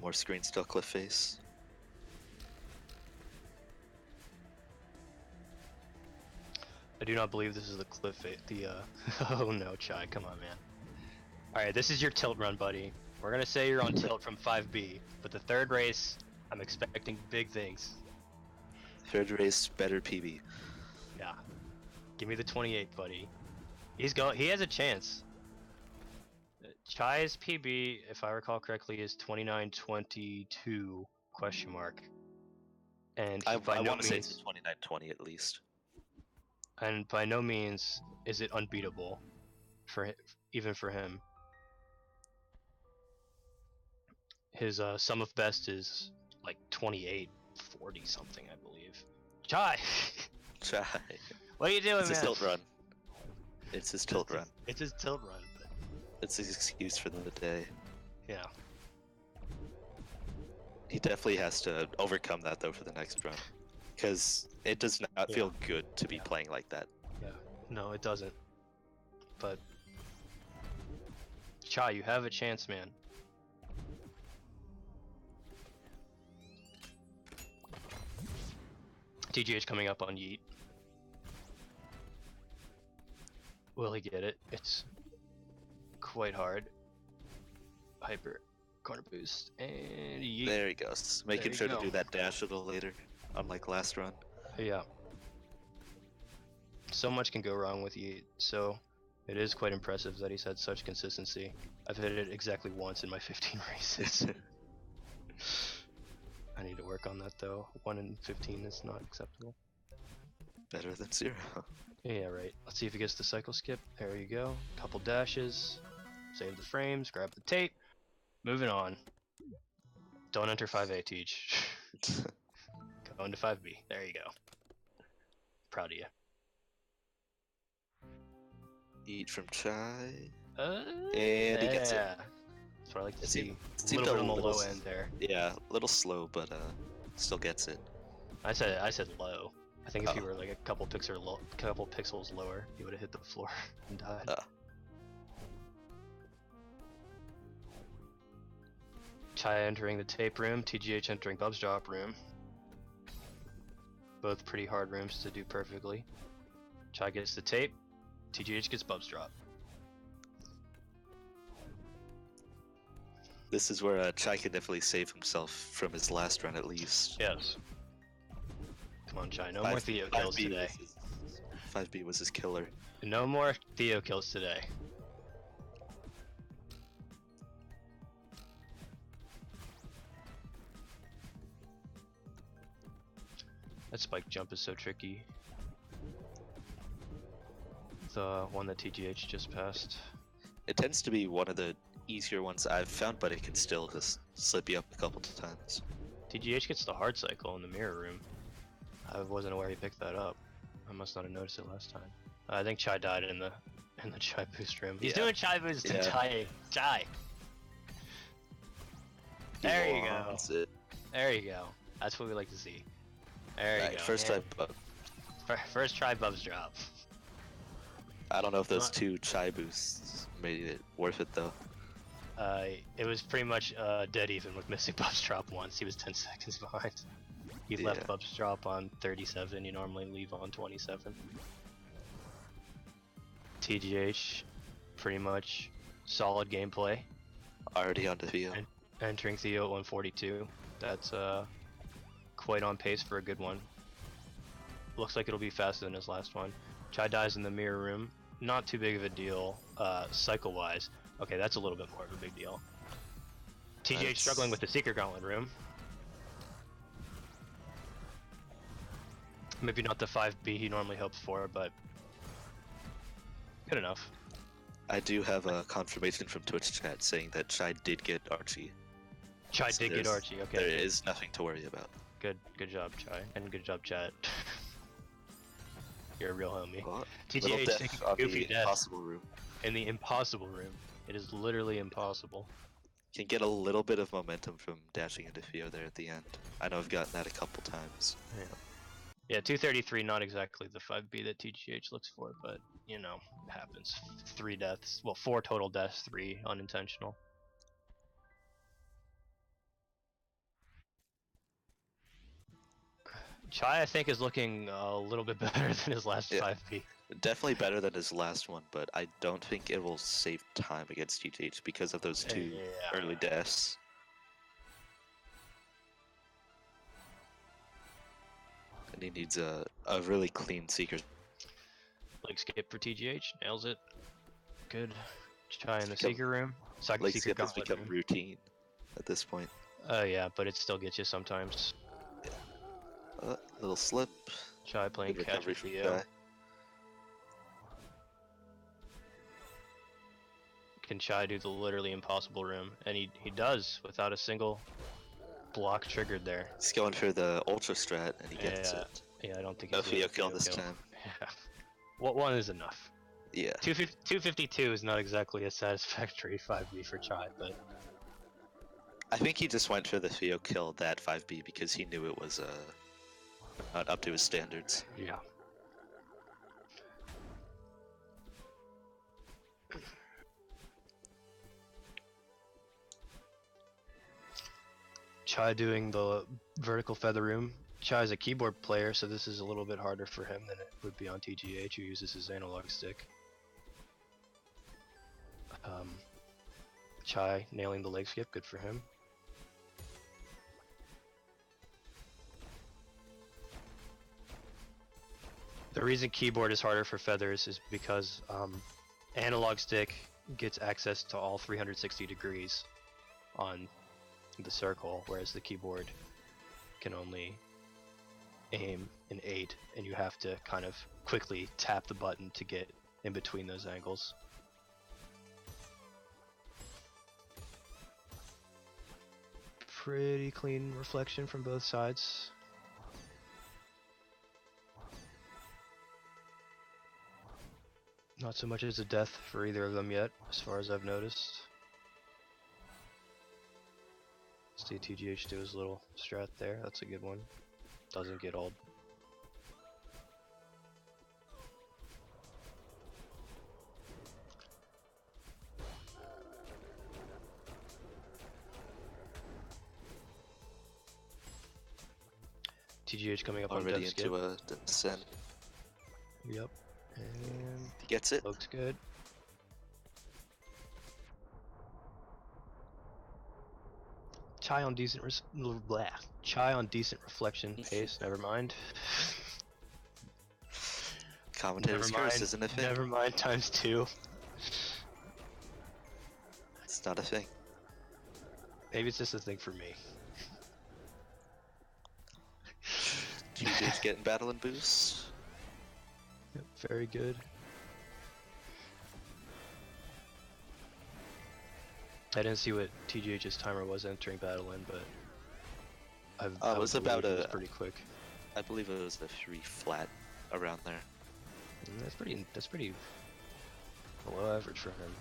more screen still cliff face. I do not believe this is the cliff face. Oh no, Chai, come on, man. Alright, this is your tilt run, buddy. We're gonna say you're on tilt from 5B, but the third race, I'm expecting big things. Third race, better PB. Yeah. Give me the 28, buddy. He has a chance. Chai's PB, if I recall correctly, is 29:22 question mark. And I by no want to say it's means, 29:20 at least. and by no means is it unbeatable for even for him. His sum of best is like 28:40 something, I believe. Chai, Try. what are you doing, It's his man? tilt run. It's his tilt run. It's his tilt run. But It's his excuse for the day. yeah. He definitely has to overcome that though for the next run, because it does not feel good to be playing like that. Yeah. No, it doesn't. But Chai, you have a chance, man. TGH coming up on Yeet. Will he get it? It's quite hard. Hyper corner boost and Yeet. There he goes, making you sure go. to do that dash a little later, unlike last run. Yeah. So much can go wrong with Yeet, so it is quite impressive that he's had such consistency. I've hit it exactly once in my 15 races. I need to work on that though. 1 in 15 is not acceptable. Better than 0. Yeah, right. Let's see if he gets the cycle skip. There you go. Couple dashes. Save the frames. Grab the tape. Moving on. Don't enter 5A, Teach. Go into 5B. There you go. Proud of you. Eat from Chai. And he gets it. That's what I like to It see. seemed- A seemed little bit a on the little low s- end there. Yeah, a little slow, but still gets it. I said low. I think if you Oh. were like a couple pixels lower, you would have hit the floor and died. Oh. Chai entering the tape room, TGH entering Bub's drop room. Both pretty hard rooms to do perfectly. Chai gets the tape, TGH gets Bub's drop. This is where Chai can definitely save himself from his last run at least. Yes. Come on, Chai, no more Theo kills 5B today. 5B was his killer. No more Theo kills today. That spike jump is so tricky. The one that TGH just passed. It tends to be one of the easier ones I've found, but it can still just slip you up a couple of times. TGH gets the hard cycle in the mirror room. I wasn't aware he picked that up. I must not have noticed it last time. I think Chai died in the Chai boost room. He's Yeah. doing Chai boost to Yeah. Chai. There you go. That's it. There you go. That's what we like to see. There you Alright, go. first try, but First try Bub's drop. I don't know if those Not- 2 Chai boosts made it worth it though. It was pretty much dead even with missing Bub's drop once. He was 10 seconds behind. He left Yeah. Bub's drop on 37. You normally leave on 27. TGH, pretty much solid gameplay. Already on to Theo. Entering Theo at 142. That's quite on pace for a good one. Looks like it'll be faster than his last one. Chai dies in the mirror room. Not too big of a deal cycle wise. Okay, that's a little bit more of a big deal. TGH That's- struggling with the Secret Gauntlet room. Maybe not the 5B he normally hopes for, but good enough. I do have a confirmation from Twitch chat saying that Chai did get Archie. Chai So did get there's- Archie. Okay, There good. is nothing to worry about. Good job, Chai, and good job, chat. You're a real homie. Well, TGH little death taking on goofy the death impossible room. in the impossible room. It is literally impossible. Can get a little bit of momentum from dashing into Theo there at the end. I know I've gotten that a couple times. Yeah, 233, not exactly the 5B that TGH looks for, but, you know, it happens. 3 deaths. Well, 4 total deaths, 3 unintentional. Chai, I think, is looking a little bit better than his last Yeah. 5B. Definitely better than his last one, but I don't think it will save time against TTH because of those two Yeah. early deaths. And he needs a really clean Seeker. Leg skip for TGH, nails it. Good. Chai in the become- Seeker room. Leg Seeker skip has gauntlet become room. routine at this point. Yeah, but it still gets you sometimes. Little slip. Chai playing Good catch recovery with from Theo. Chai. Can Chai do the literally impossible room? And he does without a single block triggered there. He's going for the ultra strat and he gets Yeah. it. Yeah, I don't think No he's getting Theo kill a this time. Yeah. What one is enough? Yeah. 252 is not exactly a satisfactory 5B for Chai, but I think he just went for the Theo kill that 5B because he knew it was not up to his standards. yeah. Chai doing the vertical feather room. Chai is a keyboard player, so this is a little bit harder for him than it would be on TGH, who uses his analog stick. Chai nailing the leg skip, good for him. The reason keyboard is harder for feathers is because analog stick gets access to all 360 degrees on the circle, whereas the keyboard can only aim in 8, and you have to kind of quickly tap the button to get in between those angles. Pretty clean reflection from both sides. Not so much as a death for either of them yet, as far as I've noticed. See TGH do his little strat there, that's a good one. Doesn't get old. TGH coming up Already on death skip. into a descent. Yep. And He gets it. looks good. Chai on decent Chai on decent reflection pace, never mind. Commentators curse isn't a thing. Never mind times 2. It's not a thing. Maybe it's just a thing for me. GG's getting battle and boost. Yep, very good. I didn't see what TGH's timer was entering battle in, but It was about it was pretty quick. I believe it was a 3 flat around there. That's pretty below average for him.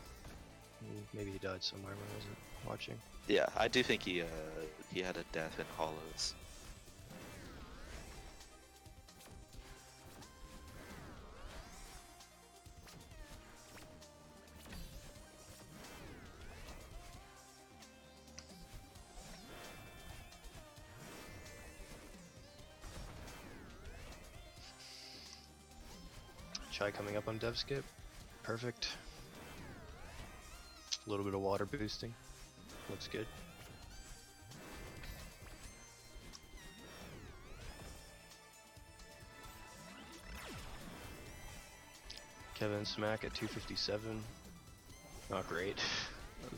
Maybe he died somewhere when I wasn't watching. Yeah, I do think he had a death in hollows. Chai coming up on dev skip. Perfect. A little bit of water boosting. Looks good. Kevin Smack at 257. Not great.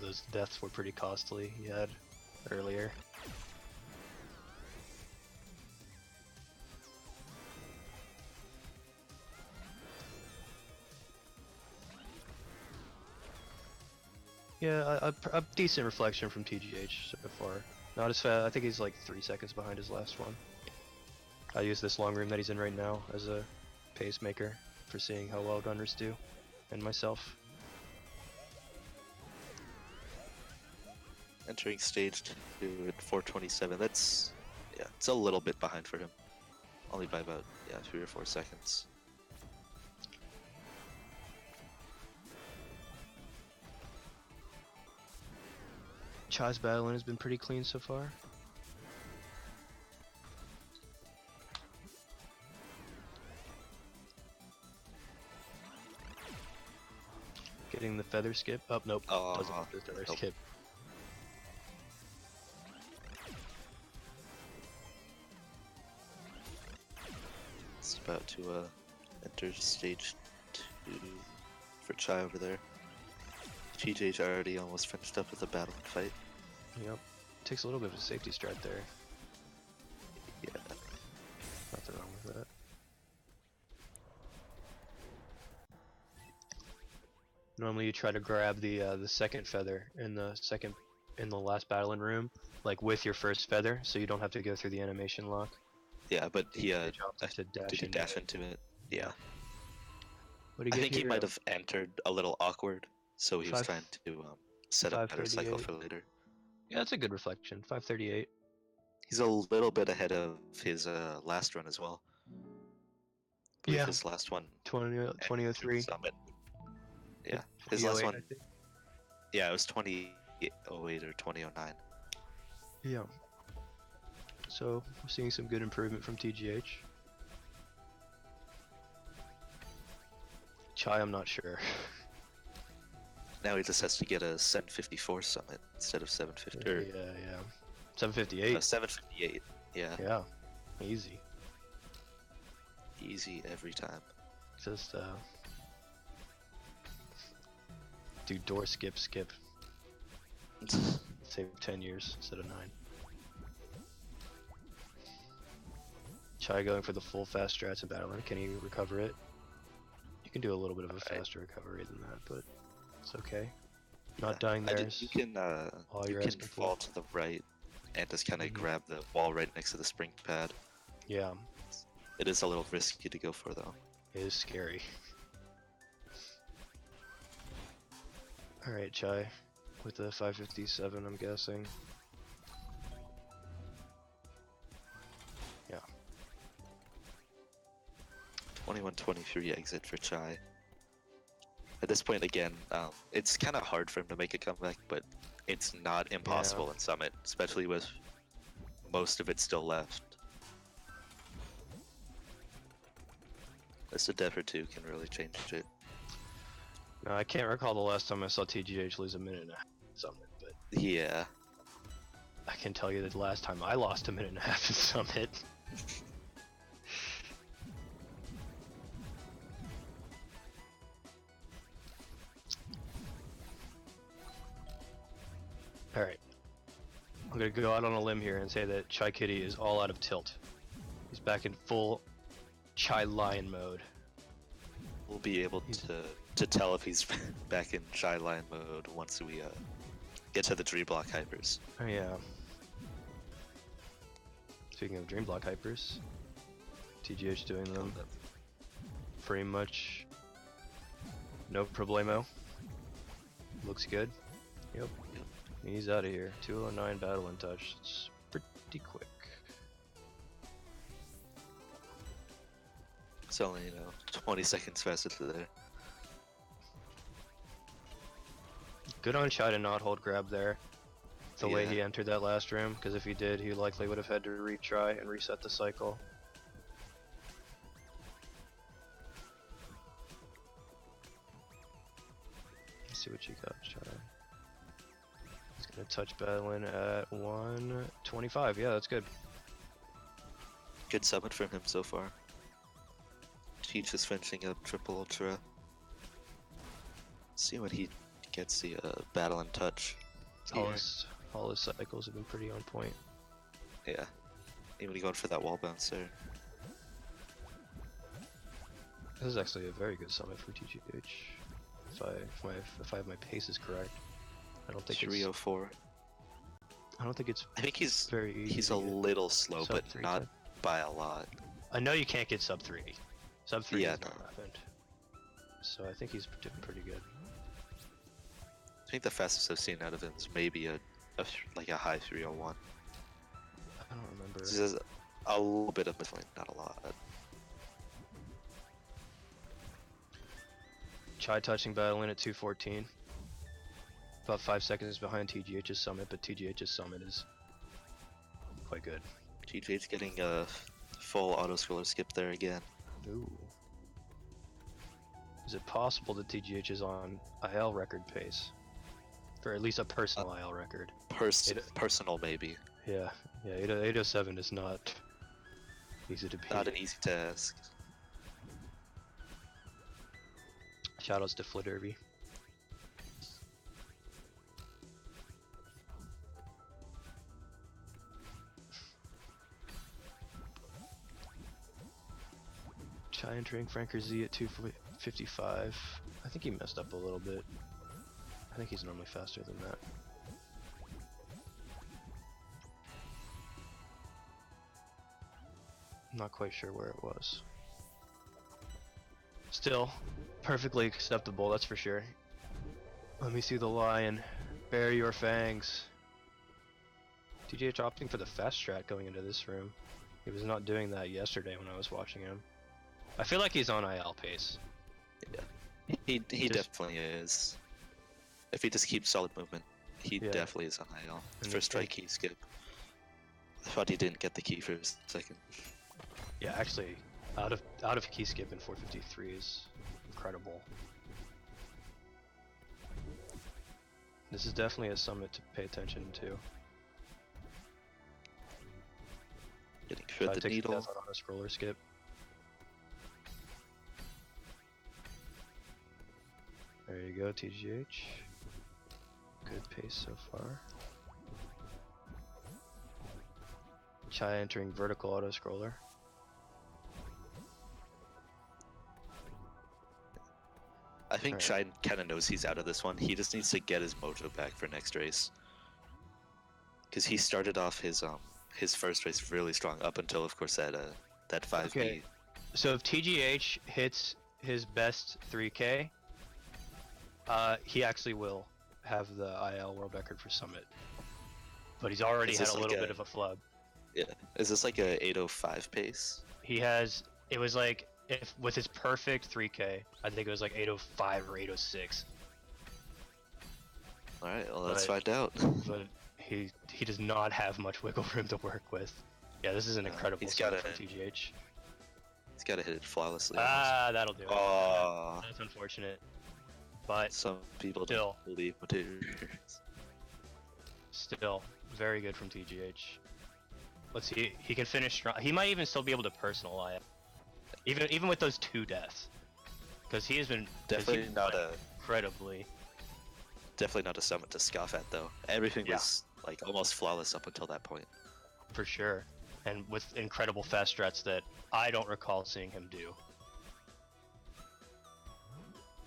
Those deaths were pretty costly he had earlier. Yeah, a decent reflection from TGH so far. Not as fast. I think he's like 3 seconds behind his last one. I use this long room that he's in right now as a pacemaker for seeing how well runners do, and myself. Entering stage 2 at 427. That's it's a little bit behind for him. Only by about 3 or 4 seconds. Chai's battling has been pretty clean so far. getting the feather skip. Oh, nope. Doesn't get the feather nope. skip. It's about to enter stage 2 for Chai over there. TJ's already almost finished up with the battle and fight. Yep. Takes a little bit of a safety strat there. Yeah. Nothing wrong with that. Normally you try to grab the second feather in the last battling room, like with your first feather, so you don't have to go through the animation lock. Yeah, but he to dash did he into dash it. into it? Yeah. What do you I get think here? he might have entered a little awkward, so he was trying to set up a better cycle 538. for later. Yeah, that's a good reflection. 538. He's a little bit ahead of his last run as well. I believe Yeah. his last one 2003. Summit. Yeah, his last 2008, one. I think. Yeah, it was 2008 or 2009. Yeah. So we're seeing some good improvement from TGH. Chai, I'm not sure. Now he just has to get a 754 Summit instead of 750. Or, Yeah. 758. no, 758. Yeah. Yeah. Easy. Easy every time. Just do door skip. Save 10 years instead of 9. Chai going for the full fast strats in Battleland. Can he recover it? You can do a little bit of a faster recovery than that, but it's okay. Not dying there. You can all you you're can asking for. fall to the right and just kind of grab the wall right next to the spring pad. Yeah. It is a little risky to go for though. It is scary. Alright, Chai. With the 557, I'm guessing. Yeah. 21-23 exit for Chai. At this point, again, it's kind of hard for him to make a comeback, but it's not impossible in Summit, especially with most of it still left. Just a death or two can really change it. No, I can't recall the last time I saw TGH lose a minute and a half in Summit, but Yeah. I can tell you that the last time I lost a minute and a half in Summit. Alright. I'm gonna go out on a limb here and say that Chaikitty is all out of tilt. He's back in full Chai Lion mode. We'll be able to tell if he's back in Shy Lion mode once we get to the Dream Block Hypers. Oh yeah. Speaking of Dream Block Hypers, TGH doing them pretty much no problemo. Looks good. Yep. He's out of here. 209 battle and touch. It's pretty quick. It's only, 20 seconds faster to there. Good on Chai to not hold grab there. The way he entered that last room, because if he did, he likely would have had to retry and reset the cycle. Let's see what you got, Chai. He's gonna touch Badlin at 125. Yeah, that's good. Good summit from him so far. Teach is finishing up triple ultra. See when he gets the battle and touch. All his cycles have been pretty on point. Yeah. Even going for that wall bounce there. This is actually a very good summit for TGH. If I have my paces correct, I don't think 304. I don't think it's. I think he's very easy. He's a little slow, but not time. by a lot. I know you can't get sub 3. Sub 3 yeah, has not happened. So I think he's doing pretty good. I think the fastest I've seen out of him is maybe like a high 301. I don't remember. This is a little bit of midpoint, not a lot. Chai touching battle in at 214. About 5 seconds behind TGH's summit, but TGH's summit is quite good. TJ's getting a full auto scroller skip there again. Ooh. Is it possible that TGH is on IL record pace? For at least a personal IL record. Personal, maybe. Yeah, 807 is not easy to beat. Not an easy task. Shoutouts to Flit Derby. Chai entering Franker Z at 255. I think he messed up a little bit. I think he's normally faster than that. I'm not quite sure where it was. Still, perfectly acceptable, that's for sure. Let me see the lion. Bare your fangs. TGH opting for the fast strat going into this room. He was not doing that yesterday when I was watching him. I feel like he's on IL pace. Yeah. He definitely is. If he just keeps solid movement, he definitely is on IL. First strike key skip. I thought he didn't get the key for a second. Yeah, actually, out of key skip in 453 is incredible. This is definitely a summit to pay attention to. Getting through the needle. On a scroller skip. There you go, TGH. Good pace so far. Chai entering vertical auto scroller. I think Shine kind of knows he's out of this one. He just needs to get his mojo back for next race. Because he started off his first race really strong up until, of course, that 5B. Okay. So if TGH hits his best 3K, he actually will have the IL world record for Summit. But he's already had a little bit of a flub. Yeah. Is this like a 805 pace? He has. It was like if with his perfect 3K, I think it was like 805 or 806. All right, well let's find out. But he does not have much wiggle room to work with. Yeah, this is an incredible start from TGH. He's got to hit it flawlessly. That'll do it. Oh, that's unfortunate. But some people still don't believe materials. Still, very good from TGH. Let's see, he can finish strong. He might even still be able to personalize it. Even with those 2 deaths. Because he has been definitely not incredibly. Definitely not a summit to scoff at though. Everything was like almost flawless up until that point. For sure. And with incredible fast strats that I don't recall seeing him do.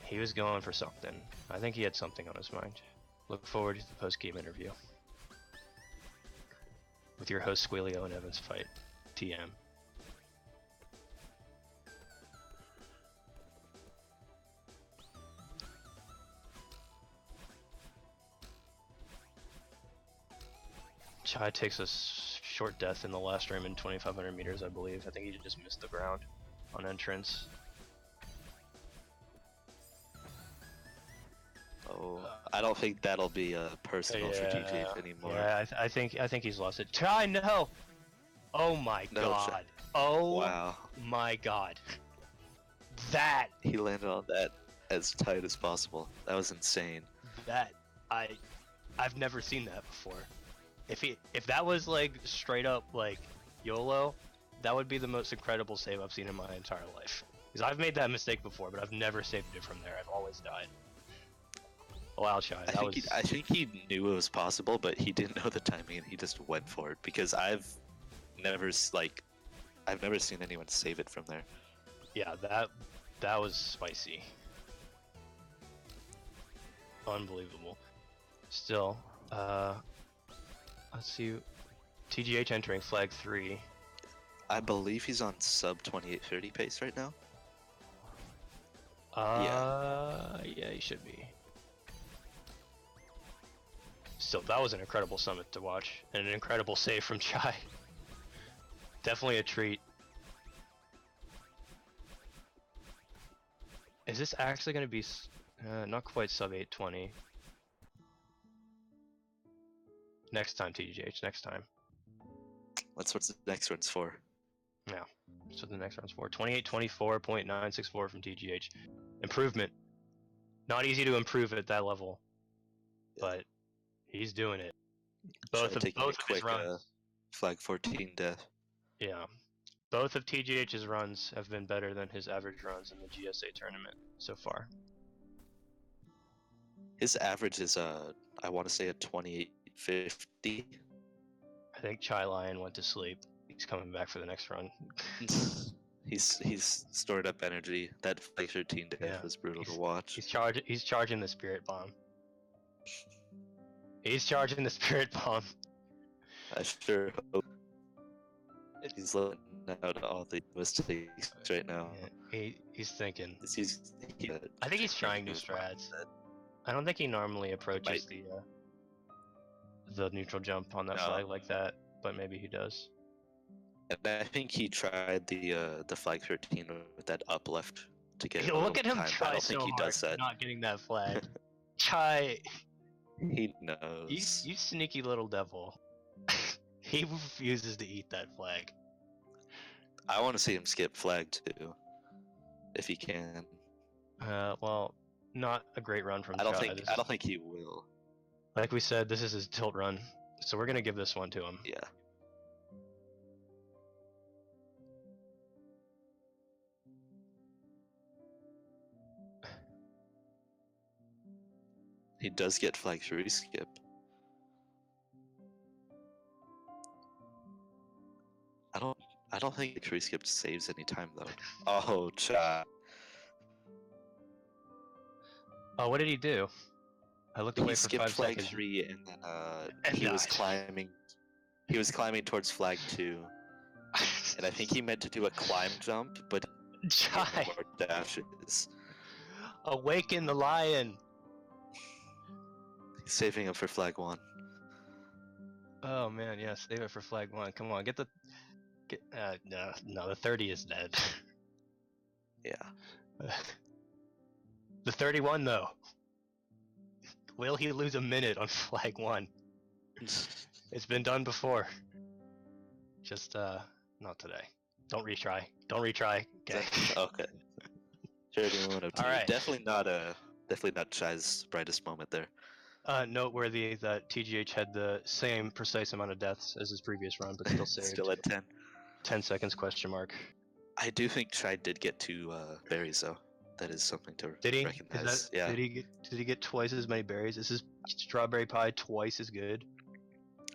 He was going for something. I think he had something on his mind. Look forward to the post-game interview. With your host Squealio and Evans fight. TM. Chai takes a short death in the last room in 2,500 meters, I believe. I think he just missed the ground on entrance. Oh, I don't think that'll be personal for TGH anymore. Yeah, I think he's lost it. Chai, no! Oh my god. Oh wow. My god. That! He landed on that as tight as possible. That was insane. I've never seen that before. If that was like straight up like YOLO, that would be the most incredible save I've seen in my entire life. Because I've made that mistake before, but I've never saved it from there. I've always died. Wow, Chai. I think he knew it was possible, but he didn't know the timing, and he just went for it. Because I've never seen anyone save it from there. Yeah, that was spicy. Unbelievable. Still, let's see. TGH entering flag 3. I believe he's on sub 2830 pace right now. Yeah, he should be. Still, that was an incredible summit to watch, and an incredible save from Chai. Definitely a treat. Is this actually going to be not quite sub 820? Next time, TGH, next time. That's what the next one's for. Yeah, that's what the next one's for. 2824.964 from TGH. Improvement. Not easy to improve at that level, Yeah. but he's doing it. Try Both of taking a his quick runs. flag 14 death. Yeah. Both of TGH's runs have been better than his average runs in the GSA tournament so far. His average is I want to say a 2850. I think Chai Lion went to sleep. He's coming back for the next run. He's stored up energy. That flag 13 death Yeah, was brutal to watch. He's charging the spirit bomb. He's charging the spirit bomb. I sure hope he's letting out all the mistakes right now. Yeah, he's thinking. Yeah, I think he's trying new strats. I don't think he normally approaches the neutral jump on that flag like that, but maybe he does. And I think he tried the flag 13 with that up left to get. Hey, look at him time. try I don't so think he hard does that. not getting that flag. Chai, He knows. you sneaky little devil. He refuses to eat that flag. I want to see him skip flag too, if he can. Well, not a great run from I don't Chai. think think he will. Like we said, this is his tilt run, so we're gonna give this one to him. Yeah. He does get flag 3 skip. I don't think the tree skip saves any time though. Oh, Chai. Oh, what did he do? I looked away for 5 flag seconds. 3 and then And he was died. climbing. He was climbing towards flag 2, and I think he meant to do a climb jump, but Chai, more dashes. awaken the lion. He's saving him for flag 1. Oh man, yeah, save it for flag 1. Come on, no, the 30 is dead. Yeah. The 31 though. Will he lose a minute on flag 1? It's been done before. Just not today. Don't retry. Don't retry. Okay. Okay. All right. Definitely not Chai's brightest moment there. Noteworthy that TGH had the same precise amount of deaths as his previous run, but still saved. Still at 10. 10 seconds question mark. I do think Chai did get 2 berries though. That is something to recognize. Yeah. Did he get twice as many berries? Is his strawberry pie twice as good?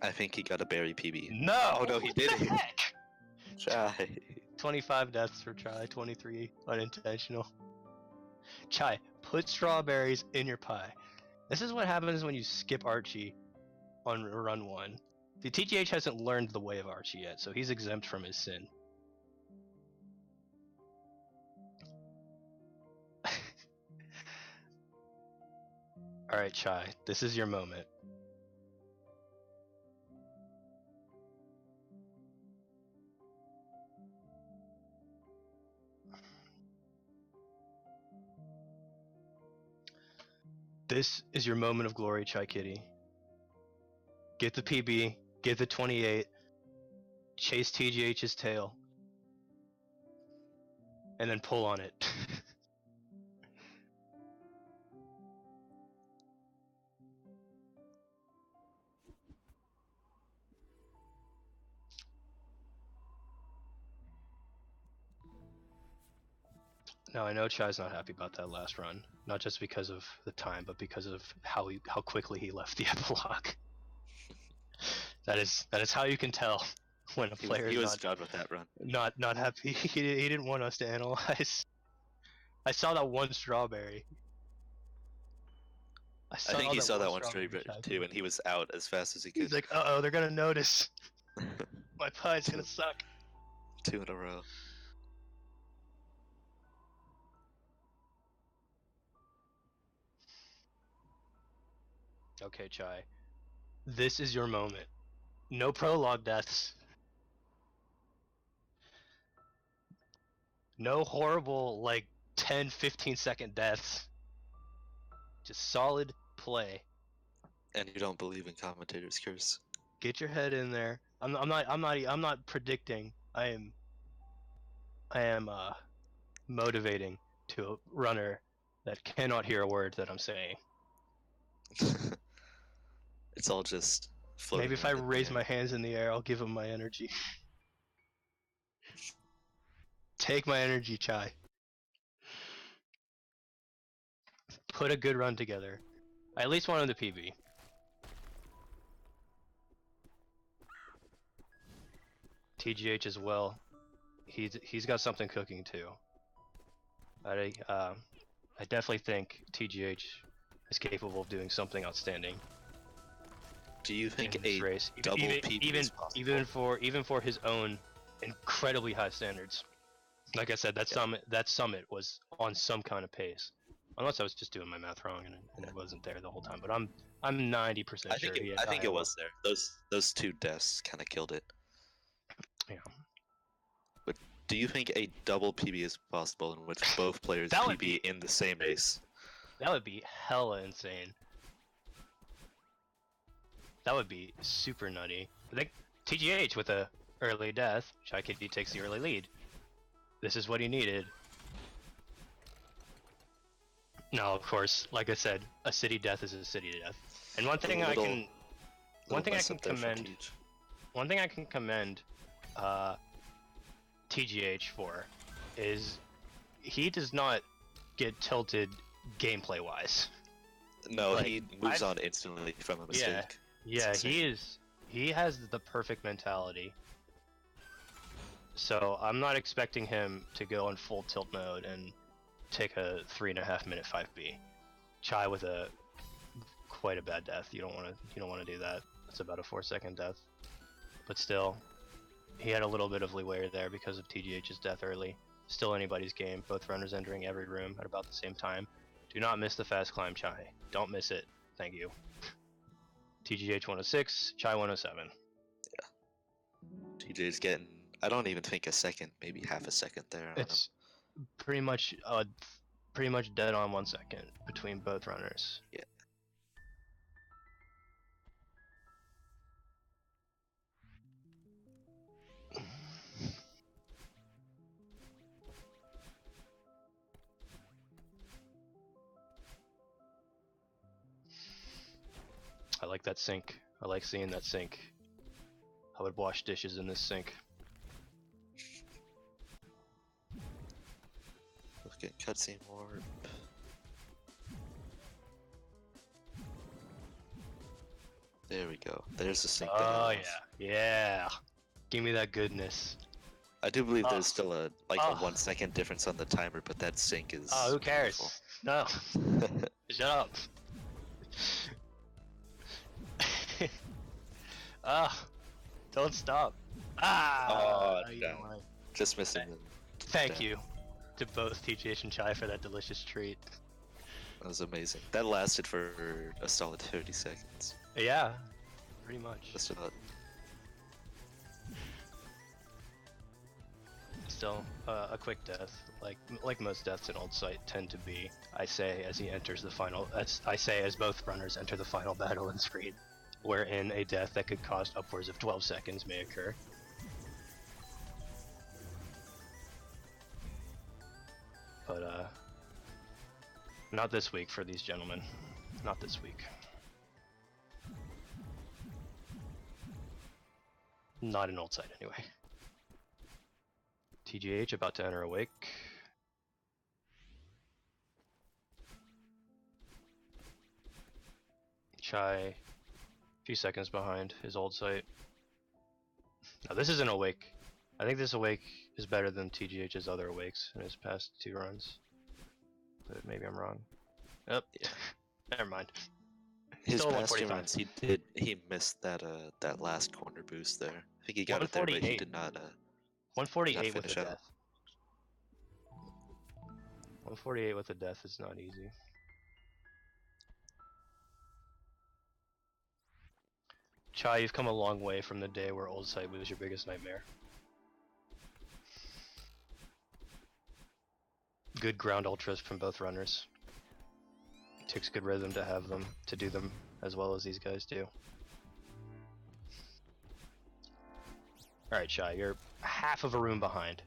I think he got a berry PB. No! Oh no, he didn't. Heck? Chai. 25 deaths for Chai, 23 unintentional. Chai, put strawberries in your pie. This is what happens when you skip Archie on run 1. The TGH hasn't learned the way of Archie yet, so he's exempt from his sin. Alright, Chai, this is your moment. This is your moment of glory, Chaikitty. Get the PB, get the 28, chase TGH's tail, and then pull on it. Now I know Chai's not happy about that last run, not just because of the time, but because of how quickly he left the epilogue. That is how you can tell when a player he was is done with that run. Not happy. He didn't want us to analyze. I saw that one strawberry. I think he saw that one strawberry too, and he was out as fast as he could. He's like, "Uh-oh, they're gonna notice. My pie's gonna suck." 2 in a row. Okay, Chai. This is your moment. No prologue deaths. No horrible, like, 10, 15-second deaths. Just solid play. And you don't believe in commentators' curse. Get your head in there. I'm not predicting. I am motivating to a runner that cannot hear a word that I'm saying. It's all just floating. Maybe if I around in the raise air. my hands in the air, I'll give him my energy. Take my energy, Chai. Put a good run together. I at least want him to PB. TGH as well. He's got something cooking too. I definitely think TGH is capable of doing something outstanding. Do you think in this a race, double PB is possible? even for his own incredibly high standards? Like I said, that summit was on some kind of pace. Unless I was just doing my math wrong and it wasn't there the whole time. But I'm 90% sure he had I think it Iowa. was there. Those two deaths kind of killed it. Yeah. But do you think a double PB is possible in which both players That would PB in the same race? That would be hella insane. That would be super nutty. I think TGH with a early death, Chaikitty takes the early lead. This is what he needed. Now, of course, like I said, a city death is a city death. And one thing I can commend TGH for is he does not get tilted gameplay wise. No, like, he moves on instantly from a mistake. Yeah, he has the perfect mentality. So I'm not expecting him to go in full tilt mode and take a 3.5 minute 5B. Chai with quite a bad death. You don't want to do that. It's about a 4-second death. But still, he had a little bit of leeway there because of TGH's death early. Still anybody's game. Both runners entering every room at about the same time. Do not miss the fast climb, Chai. Don't miss it. Thank you. TGH 106, Chai 107. Yeah. TGH's getting, I don't even think a second, maybe half a second there. It's pretty much dead on 1 second between both runners. Yeah. I like that sink. I like seeing that sink. I would wash dishes in this sink. Let's get cutscene warp. There we go. There's the sink. Oh yeah. Give me that goodness. I do believe there's still a 1 second difference on the timer, but that sink is. Oh, who cares? Beautiful. No. Shut up. Don't stop. Oh, just missing. Thank you to both TGH and Chai for that delicious treat. That was amazing. That lasted for a solid 30 seconds. Yeah, pretty much. Just about. Still, a quick death, like most deaths in Old Site tend to be. I say as he enters the final. As both runners enter the final battle in screen, wherein a death that could cost upwards of 12 seconds may occur. But not this week for these gentlemen. Not this week. Not in Old Site anyway. TGH about to enter Awake. Chai a few seconds behind his Old Site. Now this is an Awake. I think this Awake is better than TGH's other Awakes in his past 2 runs. But maybe I'm wrong. Oh, yeah. Never mind. His past 2 runs, he missed that last corner boost there. I think he got it there, but he did not. 148 with a death. 148 with a death is not easy. Chai, you've come a long way from the day where Old Site was your biggest nightmare. Good ground ultras from both runners. It takes good rhythm to have them, to do them as well as these guys do. Alright, Chai, you're half of a room behind.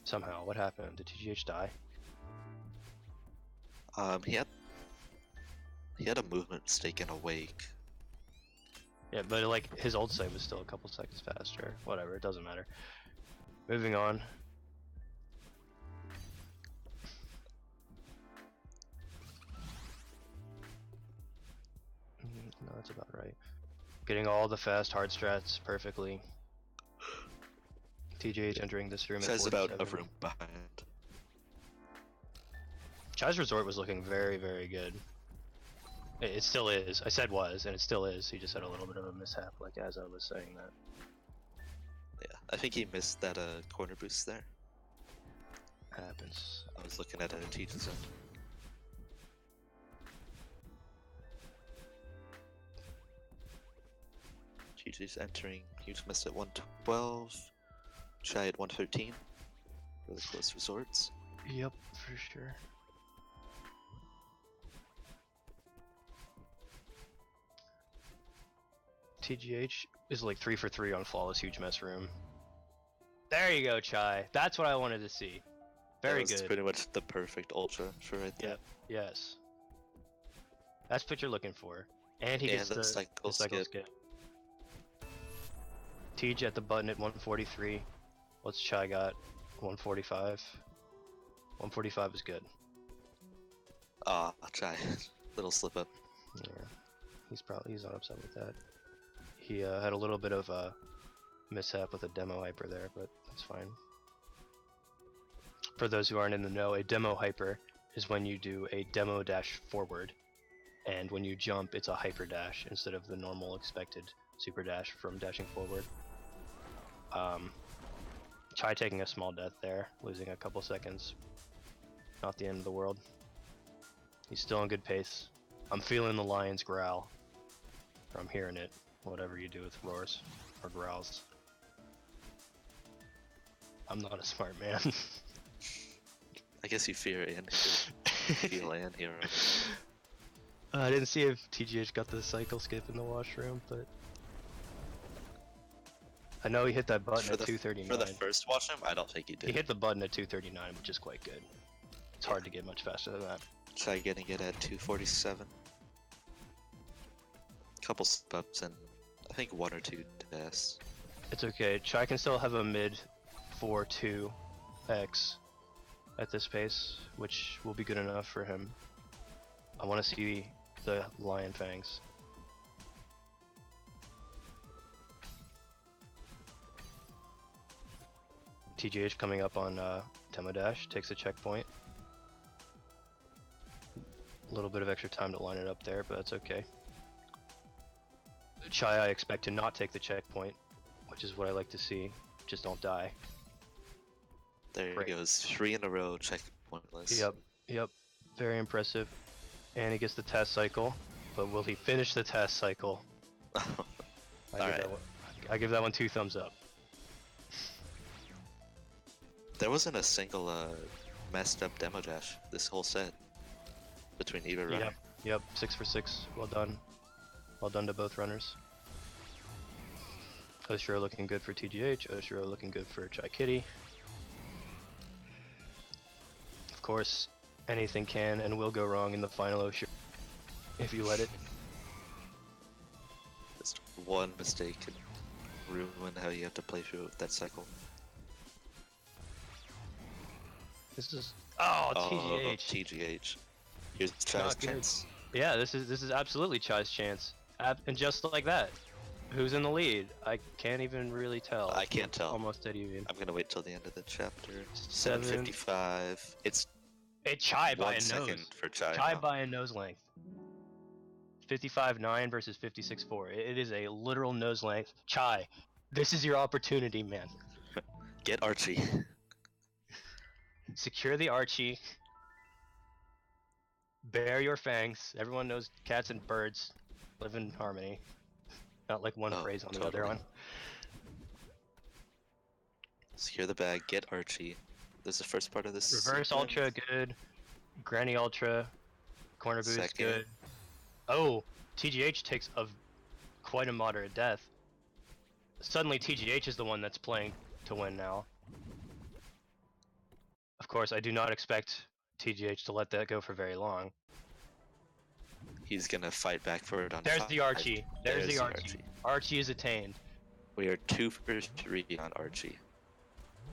Somehow, what happened? Did TGH die? He had a movement mistake in Awake. Yeah, but like his ult save was still a couple seconds faster. Whatever, it doesn't matter. Moving on. No, that's about right. Getting all the fast hard strats perfectly. TJH entering this room at Says 47. about a room behind. Chai's Resort was looking very, very good. It still is. I said was, and it still is. He just had a little bit of a mishap, like as I was saying that. Yeah, I think he missed that corner boost there. Happens. I was looking at a Teach's end. Teach's entering. Huge miss at 112. Chai at 113. Really close resorts. Yep, for sure. TGH is like 3 for 3 on Flawless Huge Mess Room. There you go, Chai. That's what I wanted to see. Very That's good. pretty much the perfect ultra for right there. Yep. Yes. That's what you're looking for. And he gets the the cycle skip. TJ at the button at 143. What's Chai got? 145. 145 is good. Ah, Chai. Little slip up. Yeah. He's not upset with that. He had a little bit of a mishap with a demo hyper there, but that's fine. For those who aren't in the know, a demo hyper is when you do a demo dash forward, and when you jump, it's a hyper dash instead of the normal expected super dash from dashing forward. Chai taking a small death there, losing a couple seconds. Not the end of the world. He's still in good pace. I'm feeling the lion's growl. Or I'm hearing it. Whatever you do with roars or growls. I'm not a smart man. I guess you fear and feel and hear. I didn't see if TGH got the cycle skip in the washroom, but I know he hit that button at 239. For the first watch him, I don't think he did. He hit the button at 239, which is quite good. It's hard to get much faster than that. Try getting it at 247. Couple ups and I think 1 or 2 deaths. It's okay. Chai can still have a mid 4-2x at this pace, which will be good enough for him. I want to see the Lion Fangs. TGH coming up on Demo Dash, takes a checkpoint. A little bit of extra time to line it up there, but that's okay. Chai, I expect to not take the checkpoint, which is what I like to see. Just don't die. There he goes, 3 in a row, checkpointless. Yep, very impressive. And he gets the test cycle, but will he finish the test cycle? I give that one 2 thumbs up. There wasn't a single messed up demo dash this whole set between either runner. Yep, 6 for 6. Well done. Well done to both runners. Oshiro looking good for TGH, Oshiro looking good for Chaikitty. Of course, anything can and will go wrong in the final Oshiro if you let it. Just one mistake can ruin how you have to play through that cycle. This is TGH. TGH. Here's Chai's chance. Yeah, this is absolutely Chai's chance. And just like that, who's in the lead? I can't even really tell. I can't tell. Almost dead even. I'm gonna wait till the end of the chapter. 7:55. 7:55. It's Chai by a 1 second nose. for Chai. Chai by a nose length. 55.9 versus 56.4. It is a literal nose length. Chai, this is your opportunity, man. Get Archie. Secure the Archie. Bare your fangs. Everyone knows cats and birds live in harmony. Not like one phrase on the other one. Secure the bag, get Archie. This is the first part of this. Reverse Ultra, good. Granny Ultra. Corner boost, Second. good. Oh, TGH takes quite a moderate death. Suddenly TGH is the one that's playing to win now. Of course, I do not expect TGH to let that go for very long. He's gonna fight back for it on There's 5. the Archie. There's the Archie. Archie is attained. We are 2 for 3 on Archie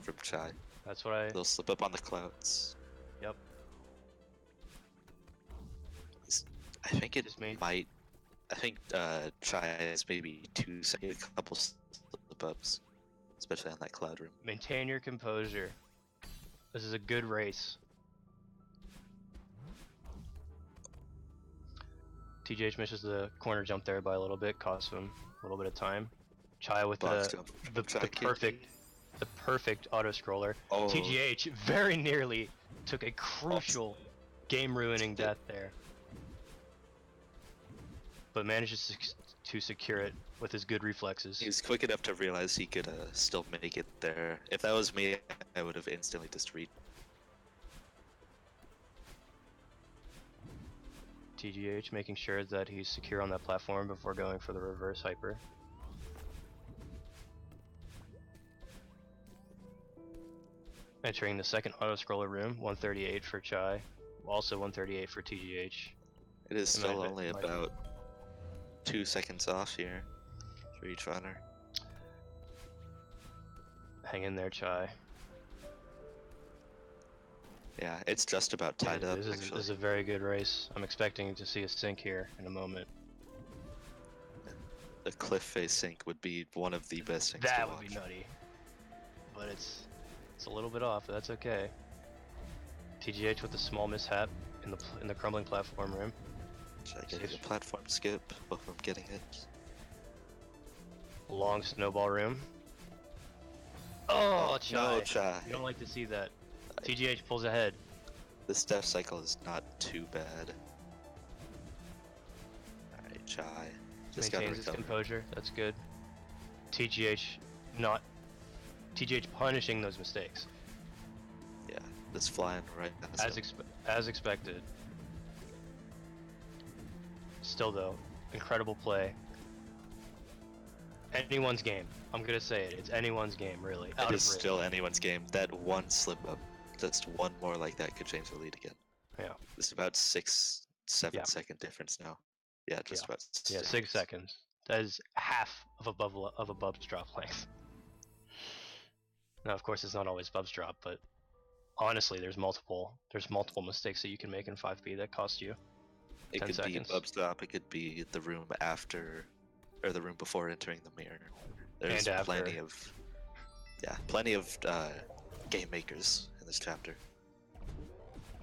from Chai. That's what I. They'll slip up on the clouds. Yep. I think it Just me. might. I think Chai has maybe a couple slip ups, especially on that cloud room. Maintain your composure. This is a good race. TGH misses the corner jump there by a little bit, costs him a little bit of time. Chai with the perfect auto scroller. Oh. TGH very nearly took a crucial game ruining death there, but manages to secure it with his good reflexes. He was quick enough to realize he could still make it there. If that was me, I would have instantly just read. TGH making sure that he's secure on that platform before going for the reverse hyper. Entering the second auto scroller room, 138 for Chai, also 138 for TGH. It is still only about 2 seconds off here for each runner. Hang in there, Chai. Yeah, it's just about tied up. This is a very good race. I'm expecting to see a sink here in a moment. The cliff face sink would be one of the best things That to would watch. be nutty. But it's a little bit off, but that's okay. TGH with a small mishap in the crumbling platform room. Should I get a platform skip before I'm getting it? Long snowball room. Oh, Chai. No, Chai. You don't like to see that. TGH pulls ahead. This death cycle is not too bad. Alright, Chai. Just gotta Maintains his recover. composure. That's good. TGH punishing those mistakes. Yeah, this flying right past him. As expected. Still though, incredible play. Anyone's game. I'm gonna say it. It's anyone's game, really. It is still anyone's game. That one slip up, just one more like that could change the lead again. Yeah. It's about 6-7 second difference now. Yeah, just about 6 seconds. That is half of a Bub's drop length. Now, of course, it's not always Bub's drop, but honestly, there's multiple mistakes that you can make in 5B that cost you. It 10 could seconds. be Bub's drop. It could be the room after, or the room before entering the mirror. There's plenty of game makers in this chapter.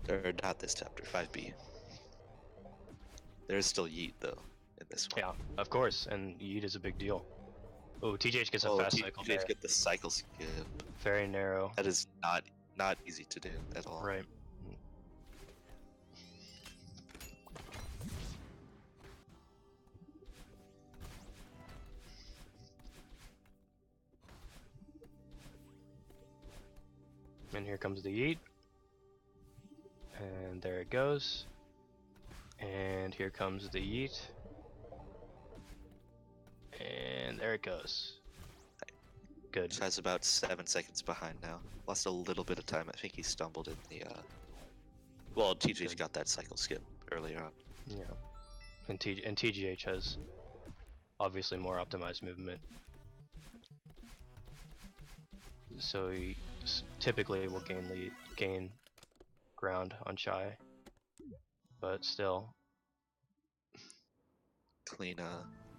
Or not this chapter, 5B. There's still Yeet though in this one. Yeah, of course, and Yeet is a big deal. Oh, TJH gets a fast cycle there. TJH get the cycle skip. Very narrow. That is not easy to do at all. Right. And here comes the Yeet. And there it goes. And here comes the Yeet. And there it goes. Good. Has about 7 seconds behind now. Lost a little bit of time. I think he stumbled in the well, TJH got that cycle skip earlier on. Yeah. And TGH has obviously more optimized movement. So he typically will gain ground on Chai. But still, Clean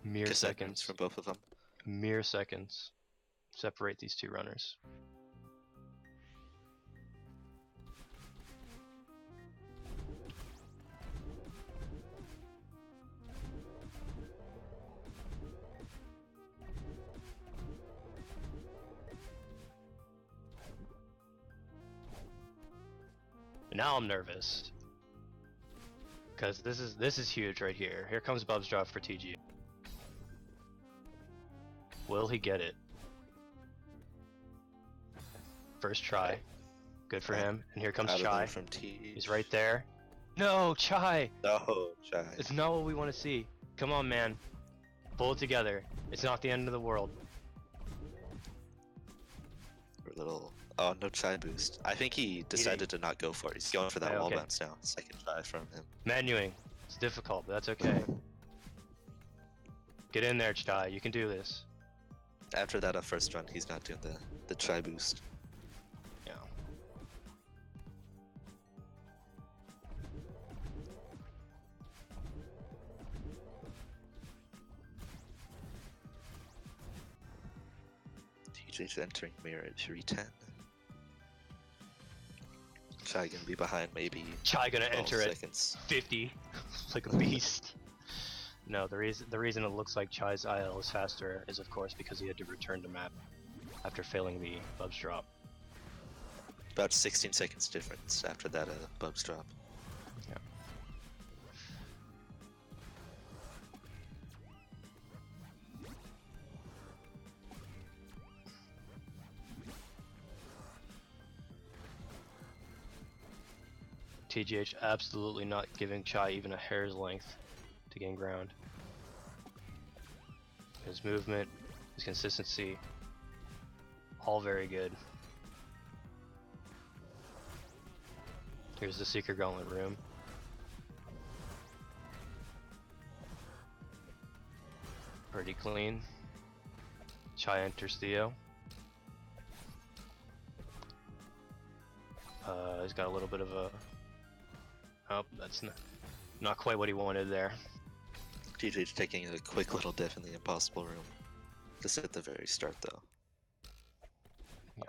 mere seconds from both of them. Mere seconds separate these two runners. Now I'm nervous. Because this is huge right here. Here comes Bub's drop for TG. Will he get it? First try. Good for him. And here comes Chai. From T. He's right there. No, Chai! No, Chai. It's not what we want to see. Come on, man. Pull it together. It's not the end of the world. We're a little Oh, no chai boost. I think he decided to not go for it. He's going for that wall Okay. bounce now. Second try from him. Menuing. It's difficult, but that's okay. Get in there, Chai. You can do this. After that first run, he's not doing the chai boost. Yeah. TJ's entering mirror at 310. Chai gonna be behind maybe Chai gonna 12 enter seconds. at 50, like a beast. No, the reason it looks like Chai's IL is faster is of course because he had to return to map after failing the Bubs drop. About 16 seconds difference after that Bubs drop. Yeah. TGH absolutely not giving Chai even a hair's length to gain ground. His movement, his consistency, all very good. Here's the Secret Gauntlet room. Pretty clean. Chai enters Theo. He's got a little bit of a... Oh, that's not quite what he wanted there. TJ's taking a quick little diff in the impossible room. Just at the very start though.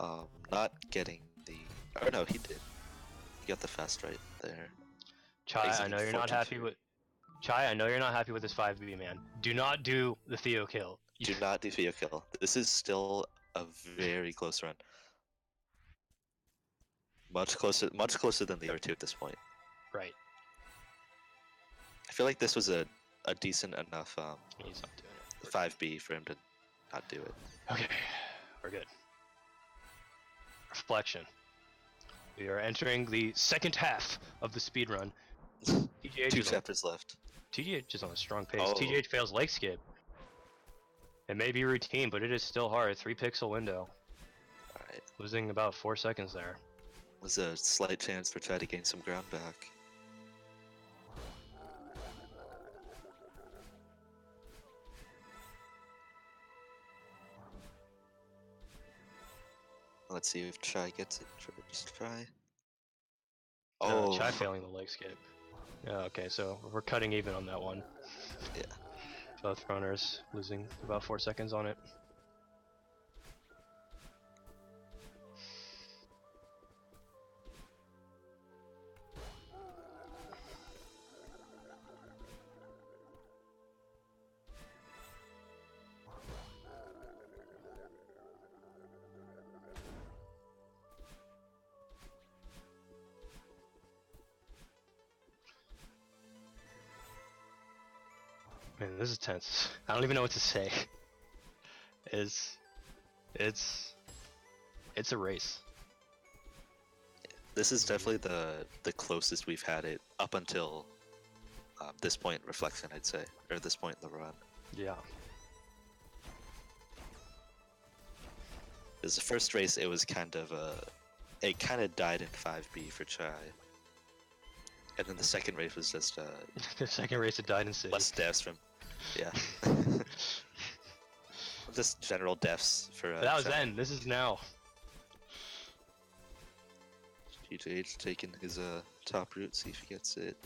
Yeah. Not getting the... Oh no, he did. He got the fast right there. Chai, I Exiting know you're not 14. happy with... Chai, I know you're not happy with this 5B, man. Do not do the Theo kill. Do not do Theo kill. This is still a very close run. Much closer than the other two at this point. Right. I feel like this was a decent enough He's not doing it. 5B for him to not do it. Okay, we're good. Reflection. We are entering the second half of the speedrun. Two chapters left. TGH is on a strong pace. Oh. TGH fails leg skip. It may be routine, but it is still hard. 3 pixel window. Alright. Losing about 4 seconds there. Was a slight chance for try to gain some ground back. Let's see if Chai gets it. First try. Oh, Chai failing the leg skip. Yeah, okay, so we're cutting even on that one. Yeah. Both runners losing about 4 seconds on it. Man, this is tense. I don't even know what to say. It's a race. This is definitely the closest we've had it up until this point in Reflection, I'd say, or this point in the run. Yeah. Because the first race, it was kind of it kind of died in 5B for Chai, and then the second race was just The second race it died in City. less deaths from, yeah, just general deaths for. That was Chai. then. This is now. GJ's taking his top route, see if he gets it.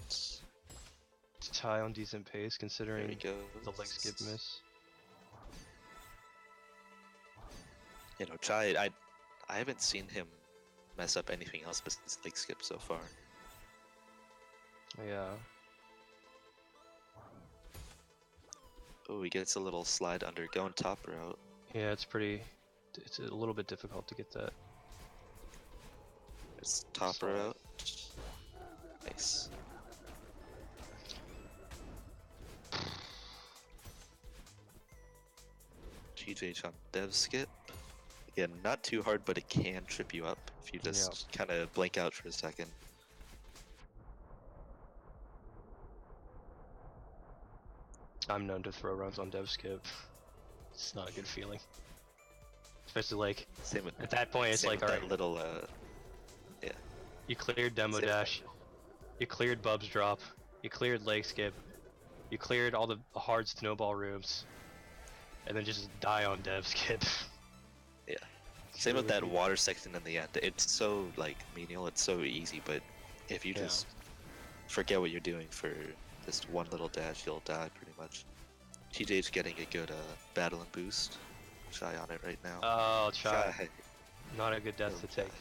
Chai on decent pace There considering we go. the leg skip miss. You know, Chai, I haven't seen him mess up anything else besides leg skip so far. Yeah. Oh, he gets a little slide under, going top route. Yeah, it's a little bit difficult to get that. It's top Solid. route. Nice. GJ on dev skip. Again, not too hard, but it can trip you up if you just kind of blank out for a second. I'm known to throw runs on dev skip. It's not a good feeling. Especially like Same with at that point, it's same like, with alright, that little yeah. you cleared demo Same. dash, you cleared Bub's drop, you cleared leg skip, you cleared all the hard snowball rooms, and then just die on dev skip. Yeah. Same with that water section in the end. It's so like menial, it's so easy, but if you just forget what you're doing for just one little dash, you'll die pretty much. TJ's getting a good battle and boost. Shy on it right now. Oh, Chai. Shy. Not a good death to Chai. take.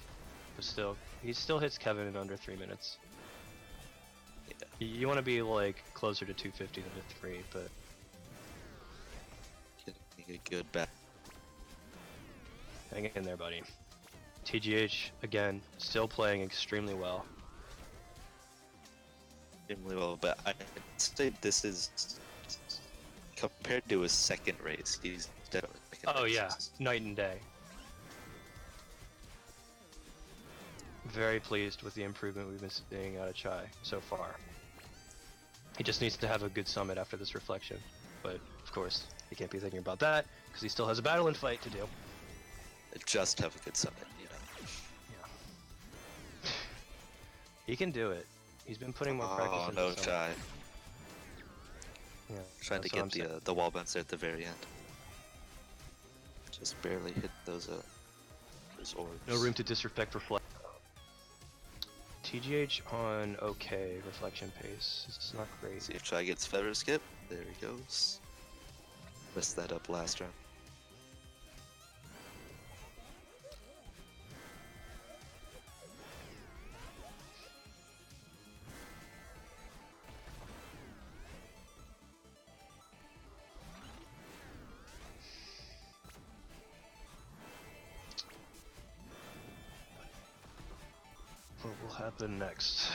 But still, he still hits Kevin in under 3 minutes. Yeah. You want to be like closer to 250 than to 3, but Getting a good bat. hang in there, buddy. TGH, again, still playing extremely well. Extremely well, but I'd say this is compared to his second race. He's definitely. Oh yeah, night and day. Very pleased with the improvement we've been seeing out of Chai so far. He just needs to have a good summit after this reflection, but of course he can't be thinking about that because he still has a battle and fight to do. Just have a good summit, you know. Yeah. He can do it. He's been putting more practice Oh into no, the summit. Chai. Yeah, Trying to that's get the wall bouncer at the very end. Just barely hit those orbs. no room to disrespect reflect. TGH on okay reflection pace. It's not great. See if Chai gets feather skip. There he goes. Messed that up last round. What will happen next?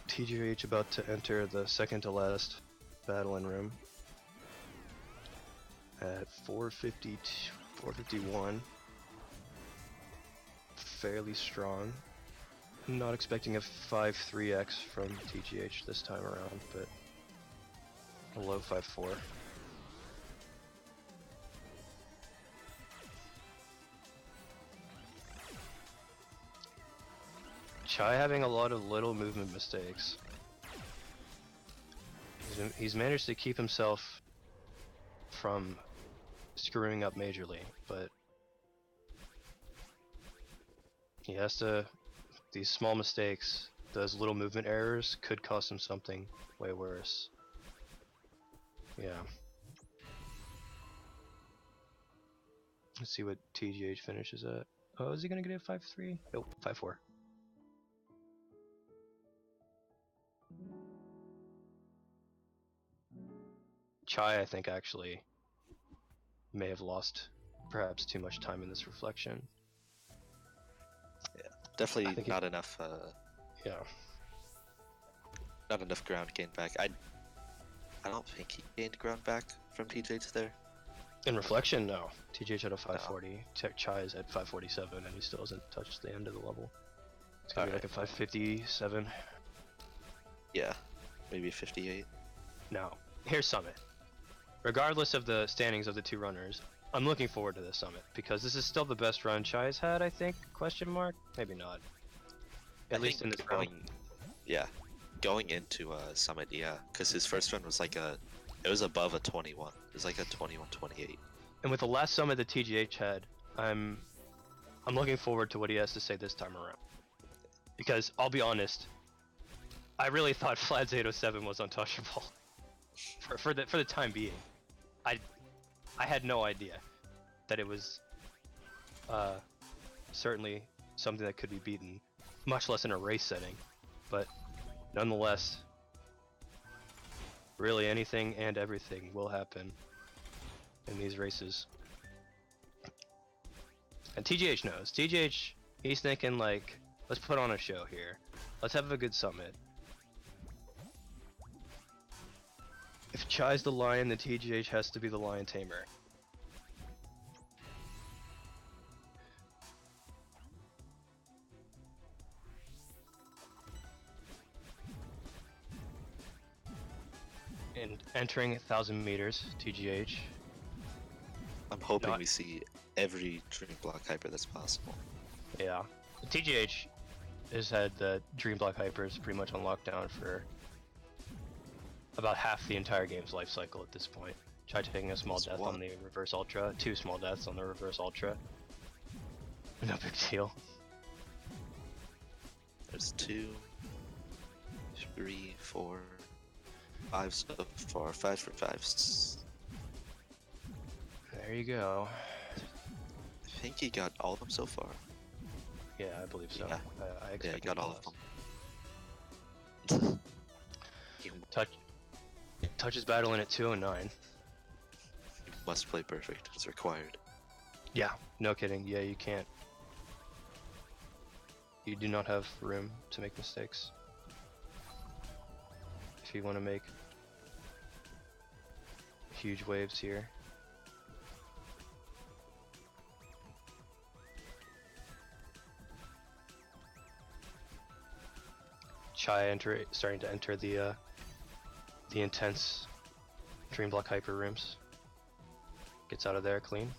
TGH about to enter the second to last battling room at 450, 451. Fairly strong. Not expecting a 5-3x from TGH this time around, but a low 5-4. Chai having a lot of little movement mistakes. He's managed to keep himself from screwing up majorly, but he has to. These small mistakes, those little movement errors, could cost him something way worse. Yeah. Let's see what TGH finishes at. Oh, is he gonna get a 5-3? Nope, 5-4. Chai, I think, actually may have lost perhaps too much time in this reflection. Yeah, definitely not he, enough. Yeah. Not enough ground gained back. I don't think he gained ground back from TJ's there. In reflection, no. TJH had a 540. No. Chai is at 547, and he still hasn't touched the end of the level. It's gonna be like a 557. Yeah, maybe 58. Now, here's Summit. Regardless of the standings of the two runners, I'm looking forward to this Summit because this is still the best run Chai's had, I think? Question mark? Maybe not. At least in this round. Yeah, going into Summit, yeah, because his first run was like it was above a 21. It was like a 21-28. And with the last Summit that TGH had, I'm looking forward to what he has to say this time around. Because I'll be honest, I really thought Flad's 807 was untouchable for the time being. I had no idea that it was certainly something that could be beaten, much less in a race setting. But nonetheless, really anything and everything will happen in these races. And TGH knows. TGH, he's thinking like, let's put on a show here. Let's have a good summit. If Chai's the lion, then TGH has to be the lion tamer. And entering 1,000 meters, TGH. I'm hoping we see every Dream Block Hyper that's possible. Yeah. TGH has had the Dream Block Hypers pretty much on lockdown for about half the entire game's life cycle at this point. Tried taking a small death on the Reverse Ultra, 2 small deaths on the Reverse Ultra. No big deal. There's 2, 3, 4, 5 so far. 5 for 5s. There you go. I think he got all of them so far. Yeah, I believe so. Yeah, I he expect got all of them. Touch is battling at 2 and 9. You must play perfect. It's required. Yeah, no kidding. Yeah, you can't. You do not have room to make mistakes. If you want to make huge waves here. Chai starting to enter the intense Dream Block Hyper rooms. Gets out of there clean.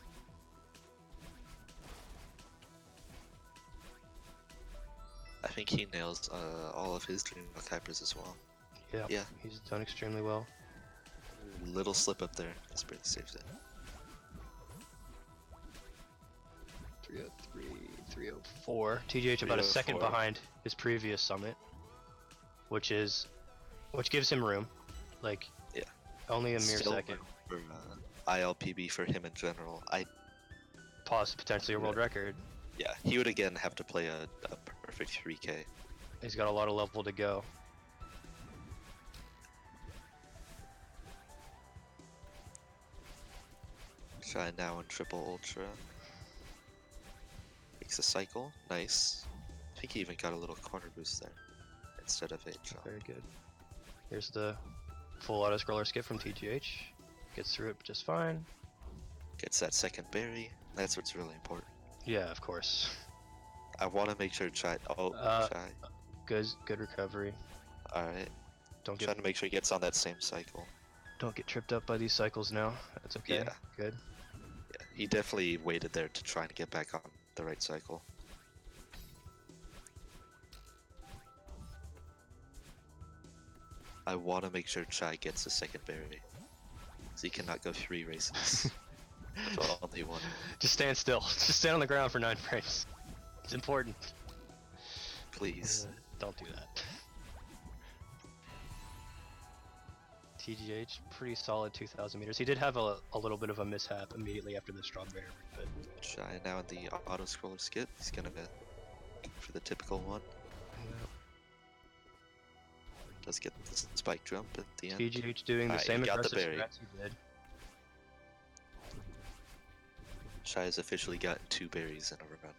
I think he nails all of his Dream Block Hypers as well. Yeah, he's done extremely well. Little slip up there. Just barely saves it. 303, 304. TGH about a second behind his previous summit, which gives him room, like only a mere second. For, ILPB for him in general, Potentially a world record. Yeah, he would again have to play a perfect 3K. He's got a lot of level to go. Try now in triple ultra. Makes a cycle, nice. I think he even got a little corner boost there instead of H. Very good. Here's the full auto scroller skip from TGH. Gets through it just fine. Gets that second berry. That's what's really important. Yeah, of course. I want to make sure Chai. Chai. Good recovery. All right. Don't Trying to make sure he gets on that same cycle. Don't get tripped up by these cycles now. That's okay. Yeah. Good. Yeah, he definitely waited there to try and get back on the right cycle. I want to make sure Chai gets a second berry. So he cannot go 3 races. With only 1. Just stand still. Just stand on the ground for 9 frames. It's important. Please. Don't do that. TGH, pretty solid 2,000 meters. He did have a little bit of a mishap immediately after the strawberry, but... Chai now in the auto scroller skip. He's gonna go for the typical one. Yeah. Does get the spike jump at the end. TGH doing the same aggressive strats he did. Chai has officially gotten 2 berries in a run.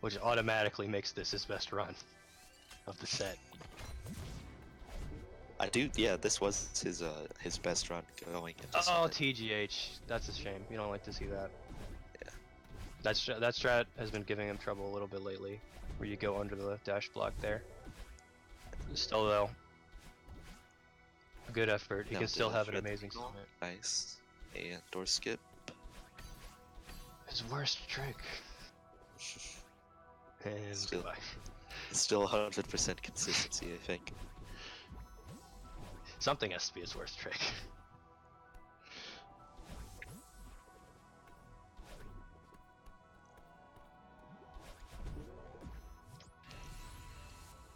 Which automatically makes this his best run of the set. Yeah, this was his best run going into Oh, TGH. That's a shame. You don't like to see that. Yeah. That strat has been giving him trouble a little bit lately, where you go under the dash block there. Still though, good effort. He can still have an amazing summit. Nice. And door skip. His worst trick. And Still 100% consistency, I think. Something has to be his worst trick.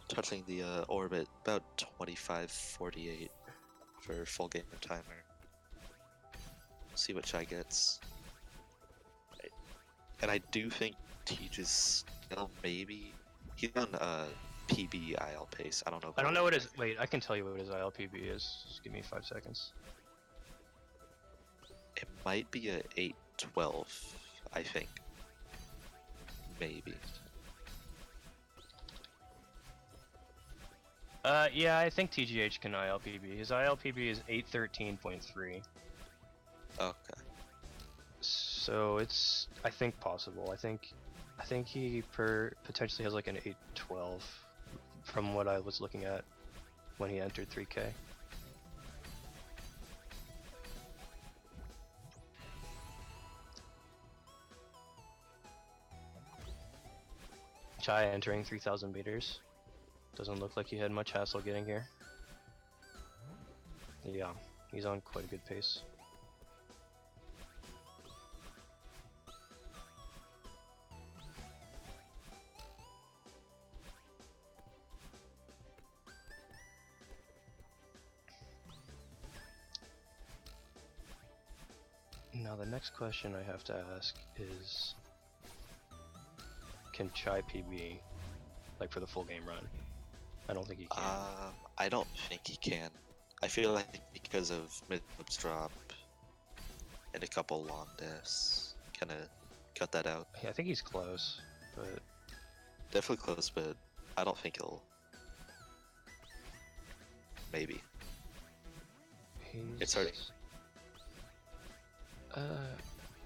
Touching the orbit about 25:48 for full game timer. See what Chai gets. And I do think Teach is still maybe he's on PB IL pace. I don't know. I don't know what his wait. I can tell you what his ILPB is. Just give me 5 seconds. It might be a 8:12, I think. Maybe. Yeah, I think TGH can ILPB. His ILPB is 813.3. Okay. So it's, I think, possible. I think he potentially has like an 812 from what I was looking at when he entered 3K. Chai entering 3,000 meters. Doesn't look like he had much hassle getting here. Yeah, he's on quite a good pace. Now the next question I have to ask is, can Chai PB, like for the full game run? I don't think he can. I don't think he can. I feel like because of mid-ups drop and a couple long deaths, kind of cut that out. Yeah, I think he's close, but Definitely close, but I don't think he'll. Maybe. It's hurting.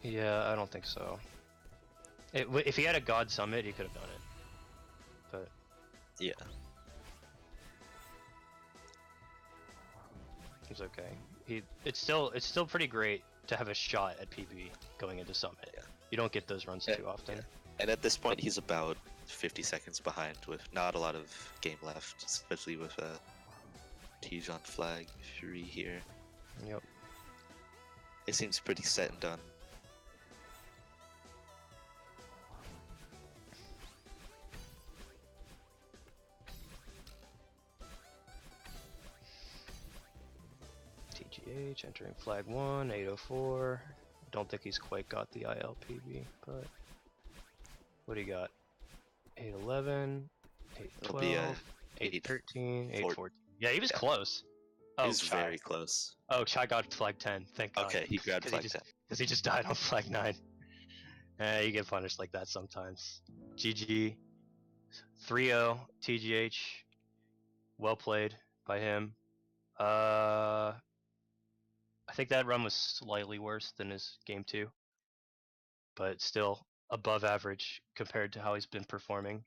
Yeah, I don't think so. If he had a God Summit, he could have done it. But Yeah. he's okay. It's still pretty great to have a shot at PB going into Summit. Yeah. You don't get those runs too often. Yeah. And at this point, he's about 50 seconds behind with not a lot of game left, especially with Tej on flag 3 here. Yep. It seems pretty set and done. TGH entering flag 1, 804. Don't think he's quite got the ILPB, but what do you got? 811, 812, 813, 814. Yeah, he was close. He was very close. Oh, Chai got flag 10, thank God. Okay, he grabbed flag 10. Because he just died on flag 9. You get punished like that sometimes. GG. 3-0, TGH. Well played by him. I think that run was slightly worse than his game 2. But still above average compared to how he's been performing.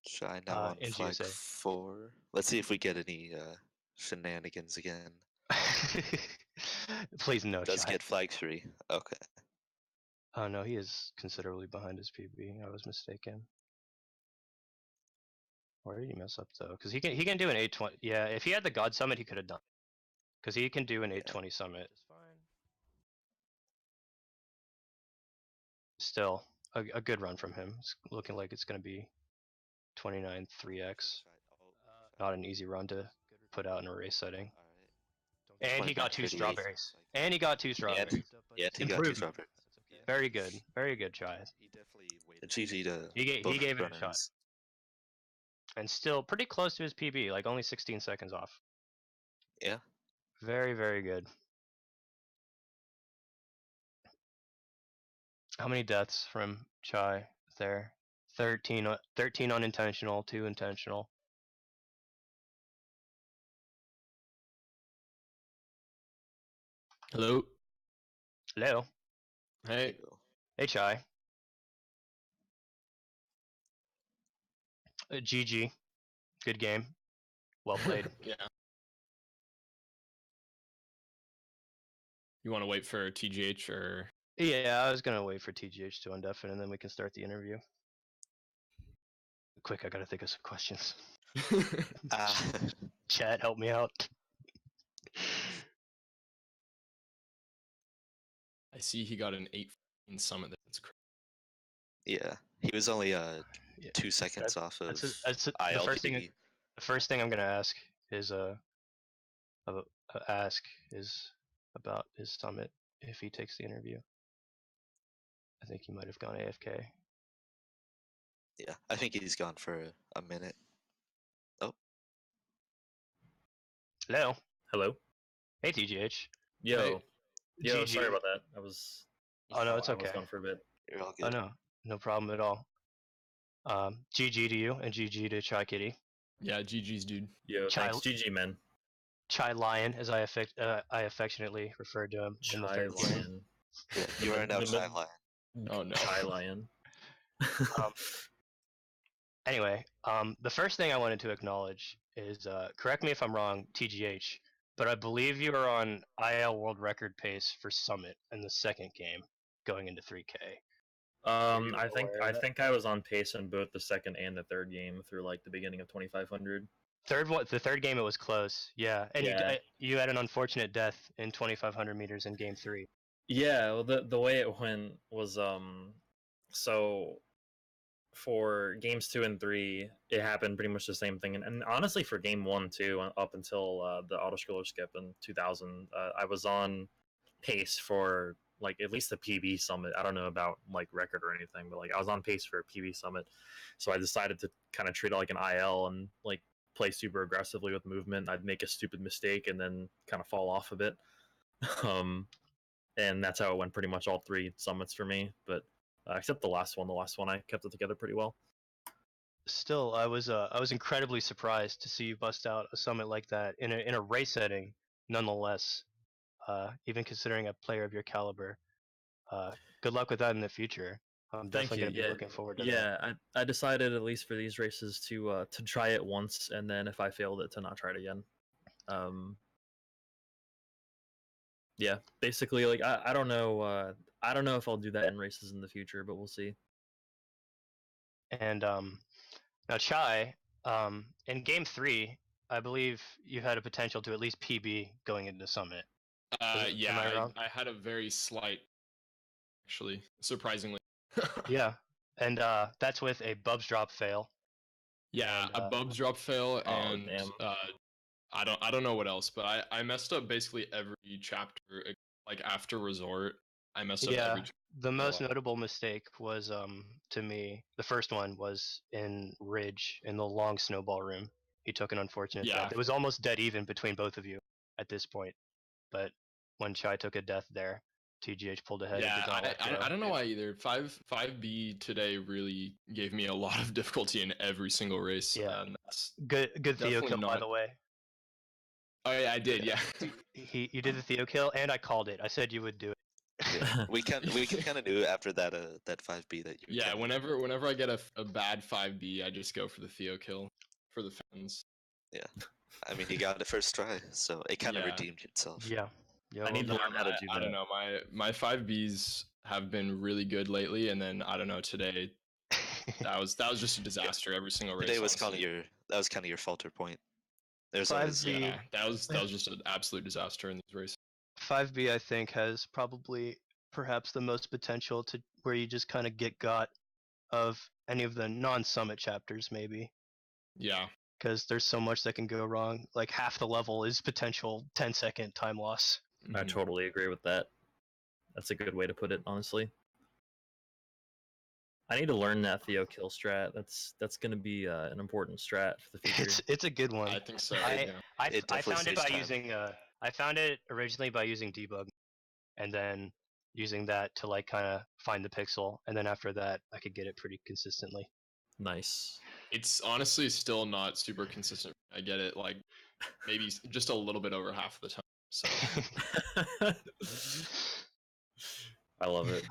Chai now on flag GSA. 4. Let's see if we get any shenanigans again. Please no, Does Chai. get flag 3. Okay. Oh no, he is considerably behind his PB. I was mistaken. Where did he mess up though? Because he can do an 820. Yeah, if he had the God Summit, he could have done it. Because he can do an 820 summit. It's fine. Still, a good run from him. It's looking like it's going to be 29 3x. Not an easy run to put out in a race setting. And he got 2 strawberries. And he got 2 strawberries. Yeah, he got 2 strawberries. Very good. Very good, Chai. He definitely waited. GG to he gave it a shot. And still pretty close to his PB, like only 16 seconds off. Yeah. Very, very good. How many deaths from Chai there? 13 unintentional, 2 intentional. Hello. Hello. Hey. Hey, Chai. GG. Good game. Well played. Yeah. You want to wait for TGH or? Yeah, I was gonna wait for TGH to undeafen and then we can start the interview. Quick, I gotta think of some questions. Chat, help me out. I see he got an 8 summit. That's crazy. Yeah, he was only 2 seconds off of ILPB. The first thing I'm gonna ask is about his summit if he takes the interview. I think he might have gone AFK. Yeah, I think he's gone for a minute. Oh. Hello. Hello. Hey, TGH. Yo. Hey. Yo, GG. sorry about that. I was. Oh no, it's I okay. was gone for a bit. You're all good. Oh no, no problem at all. GG to you and GG to Chaikitty. Yeah, GG's, dude. Yo, thanks. GG, man. Chai Lion, as I affectionately referred to him. Chai Lion. Yeah, you are now Chai Lion. Oh no. Chai Lion. Anyway, the first thing I wanted to acknowledge is, correct me if I'm wrong, TGH, but I believe you were on IL world record pace for Summit in the second game, going into 3K. you I think aware of I that? think I was on pace in both the second and the third game through like the beginning of 2500. The third game it was close, yeah, and Yeah. you had an unfortunate death in 2500 meters in game 3. Yeah, well, the way it went was so for games 2 and 3, it happened pretty much the same thing, and honestly for game 1 too, up until the auto scroller skip in 2000, I was on pace for like at least the PB summit. I don't know about like record or anything, but like I was on pace for a PB summit, so I decided to kind of treat it like an IL and like play super aggressively with movement. I'd make a stupid mistake and then kind of fall off a bit. um, and that's how it went pretty much all 3 summits for me. But except the last one I kept it together pretty well. Still, I was incredibly surprised to see you bust out a Summit like that in a race setting, nonetheless. Even considering a player of your caliber. Good luck with that in the future. I'm Thank definitely you. going to be Yeah, looking forward to that. yeah. I decided at least for these races to try it once, and then if I failed it, to not try it again. Yeah, basically, like I don't know. I don't know if I'll do that in races in the future, but we'll see. And now, Chai, in Game 3, I believe you had a potential to at least PB going into Summit. Yeah, Am I wrong? I had a very slight, actually, surprisingly. Yeah, and that's with a Bubs drop fail. Yeah, And, a Bubs drop fail, Oh, and damn. I don't know what else, but I messed up basically every chapter, like after Resort, I messed up yeah, every chapter. the most notable mistake was, to me, the first one was in Ridge in the long snowball room. He took an unfortunate Yeah, death. It was almost dead even between both of you at this point, but when Chai took a death there, TGH pulled ahead and yeah, did not let go. I don't know why either. 5B today really gave me a lot of difficulty in every single race. Yeah. And that's Good Theo definitely kill, by not. the way. Oh yeah, I did. Yeah. You did the Theo kill, and I called it. I said you would do it. Yeah, we can kind of knew after that that 5B that you. Yeah, whenever I get a bad 5B, I just go for the Theo kill for the fans. Yeah, I mean, you got it first try, so it kind of Yeah. redeemed itself. Yeah. Yeah. I need to well learn how to do I don't that. know. My 5Bs have been really good lately, and then I don't know today. done. That was just a disaster every single race. Today was honestly. kind of your falter point. There's 5B. always Yeah, that was just an absolute disaster in these races. 5B, I think, has probably perhaps the most potential to where you just kind of get got of any of the non-summit chapters, maybe, Yeah. because there's so much that can go wrong. Like half the level is potential 10-second time loss. I Mhm. totally agree with that. That's a good way to put it, honestly. I need to learn that Theo kill strat. That's going to be an important strat for the future. It's a good one. I think so. I Yeah. It I definitely found it saves by time. using I found it originally by using debug, and then using that to like kind of find the pixel, and then after that I could get it pretty consistently. Nice. It's honestly still not super consistent. I get it, like maybe just a little bit over half the time. So I love it.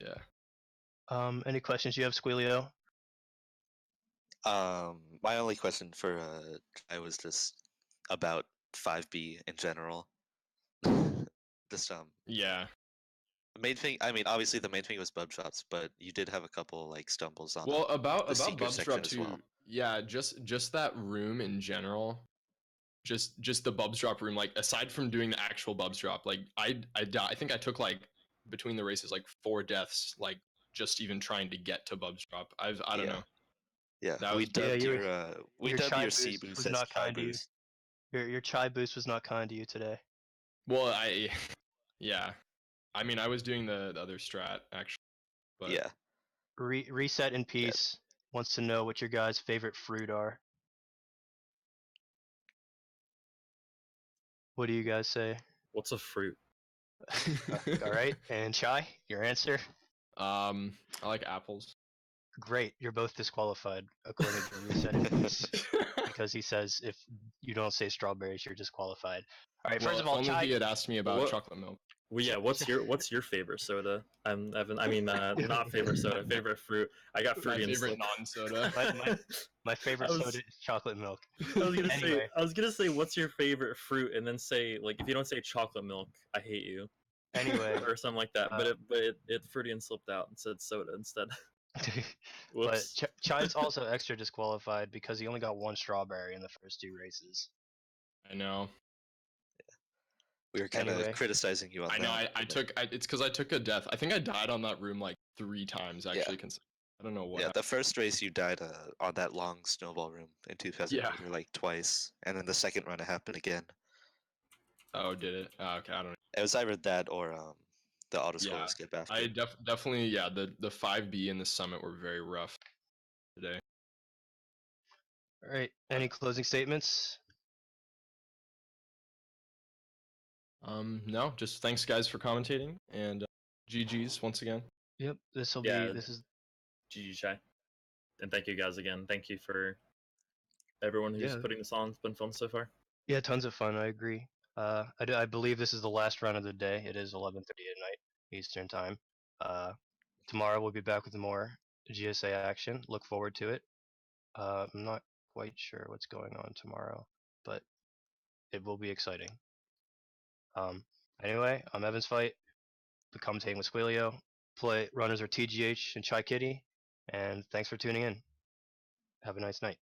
yeah. Any questions you have, Squealio? My only question for I was just about 5B in general. Just Yeah. the main thing. I mean, obviously the main thing was bub shots, but you did have a couple like stumbles on Well, about the secret Bub's section drop as too. well. Yeah, just that room in general. Just the Bubs drop room. Like aside from doing the actual Bubs drop, like I think I took like between the races like 4 deaths. Like just even trying to get to Bubs drop. I don't Yeah. know. Yeah, That we was dubbed your your chai C boost boost was as not chai kind to you. boost. Your chai boost was not kind to you today. Well, yeah. I mean, I was doing the other strat actually, but Yeah, Reset in peace wants to know what your guys' favorite fruit are. What do you guys say? What's a fruit? All right, and Chai, your answer? I like apples. Great, you're both disqualified according to Reset in peace because he says if you don't say strawberries, you're disqualified. All right, Well, first of if all, only chai. he had asked me about What- chocolate milk. Well, yeah. What's your favorite soda? Evan. I mean, not favorite soda. Favorite fruit. I got My fruity and favorite slip. non-soda. My favorite I was- soda is chocolate milk. I was gonna Anyway. say. I was gonna say, what's your favorite fruit, and then say like, if you don't say chocolate milk, I hate you, Anyway, or something like that. uh, but it fruity and slipped out and said soda instead. but Whoops. Chai's also extra disqualified because he only got 1 strawberry in the first 2 races. I know. We were kind of Anyway. criticizing you on I know. that. It's because I took a death. I think I died on that room like 3 times actually. I don't know what. Yeah, happened. the first race you died on that long snowball room in 2000 Yeah. like twice, and then the second run it happened again. Oh, did it? Okay, I don't know. It was either that or the auto Yeah, scroll skip after. I definitely the 5B and the summit were very rough today. All right, any closing statements? No, just thanks guys for commentating and GG's once again. Yep, this Yeah. is GG Chai. And thank you guys again. Thank you for everyone who's Yeah. putting this on. It's been fun so far. yeah, tons of fun. I agree. I believe this is the last run of the day. It is 11:30 at night Eastern time. Tomorrow we'll be back with more GSA action. Look forward to it. I'm not quite sure what's going on tomorrow, but it will be exciting. Anyway, I'm Evan's Fight. The commentating with Squilio. Play runners are TGH and Chaikitty. And thanks for tuning in. Have a nice night.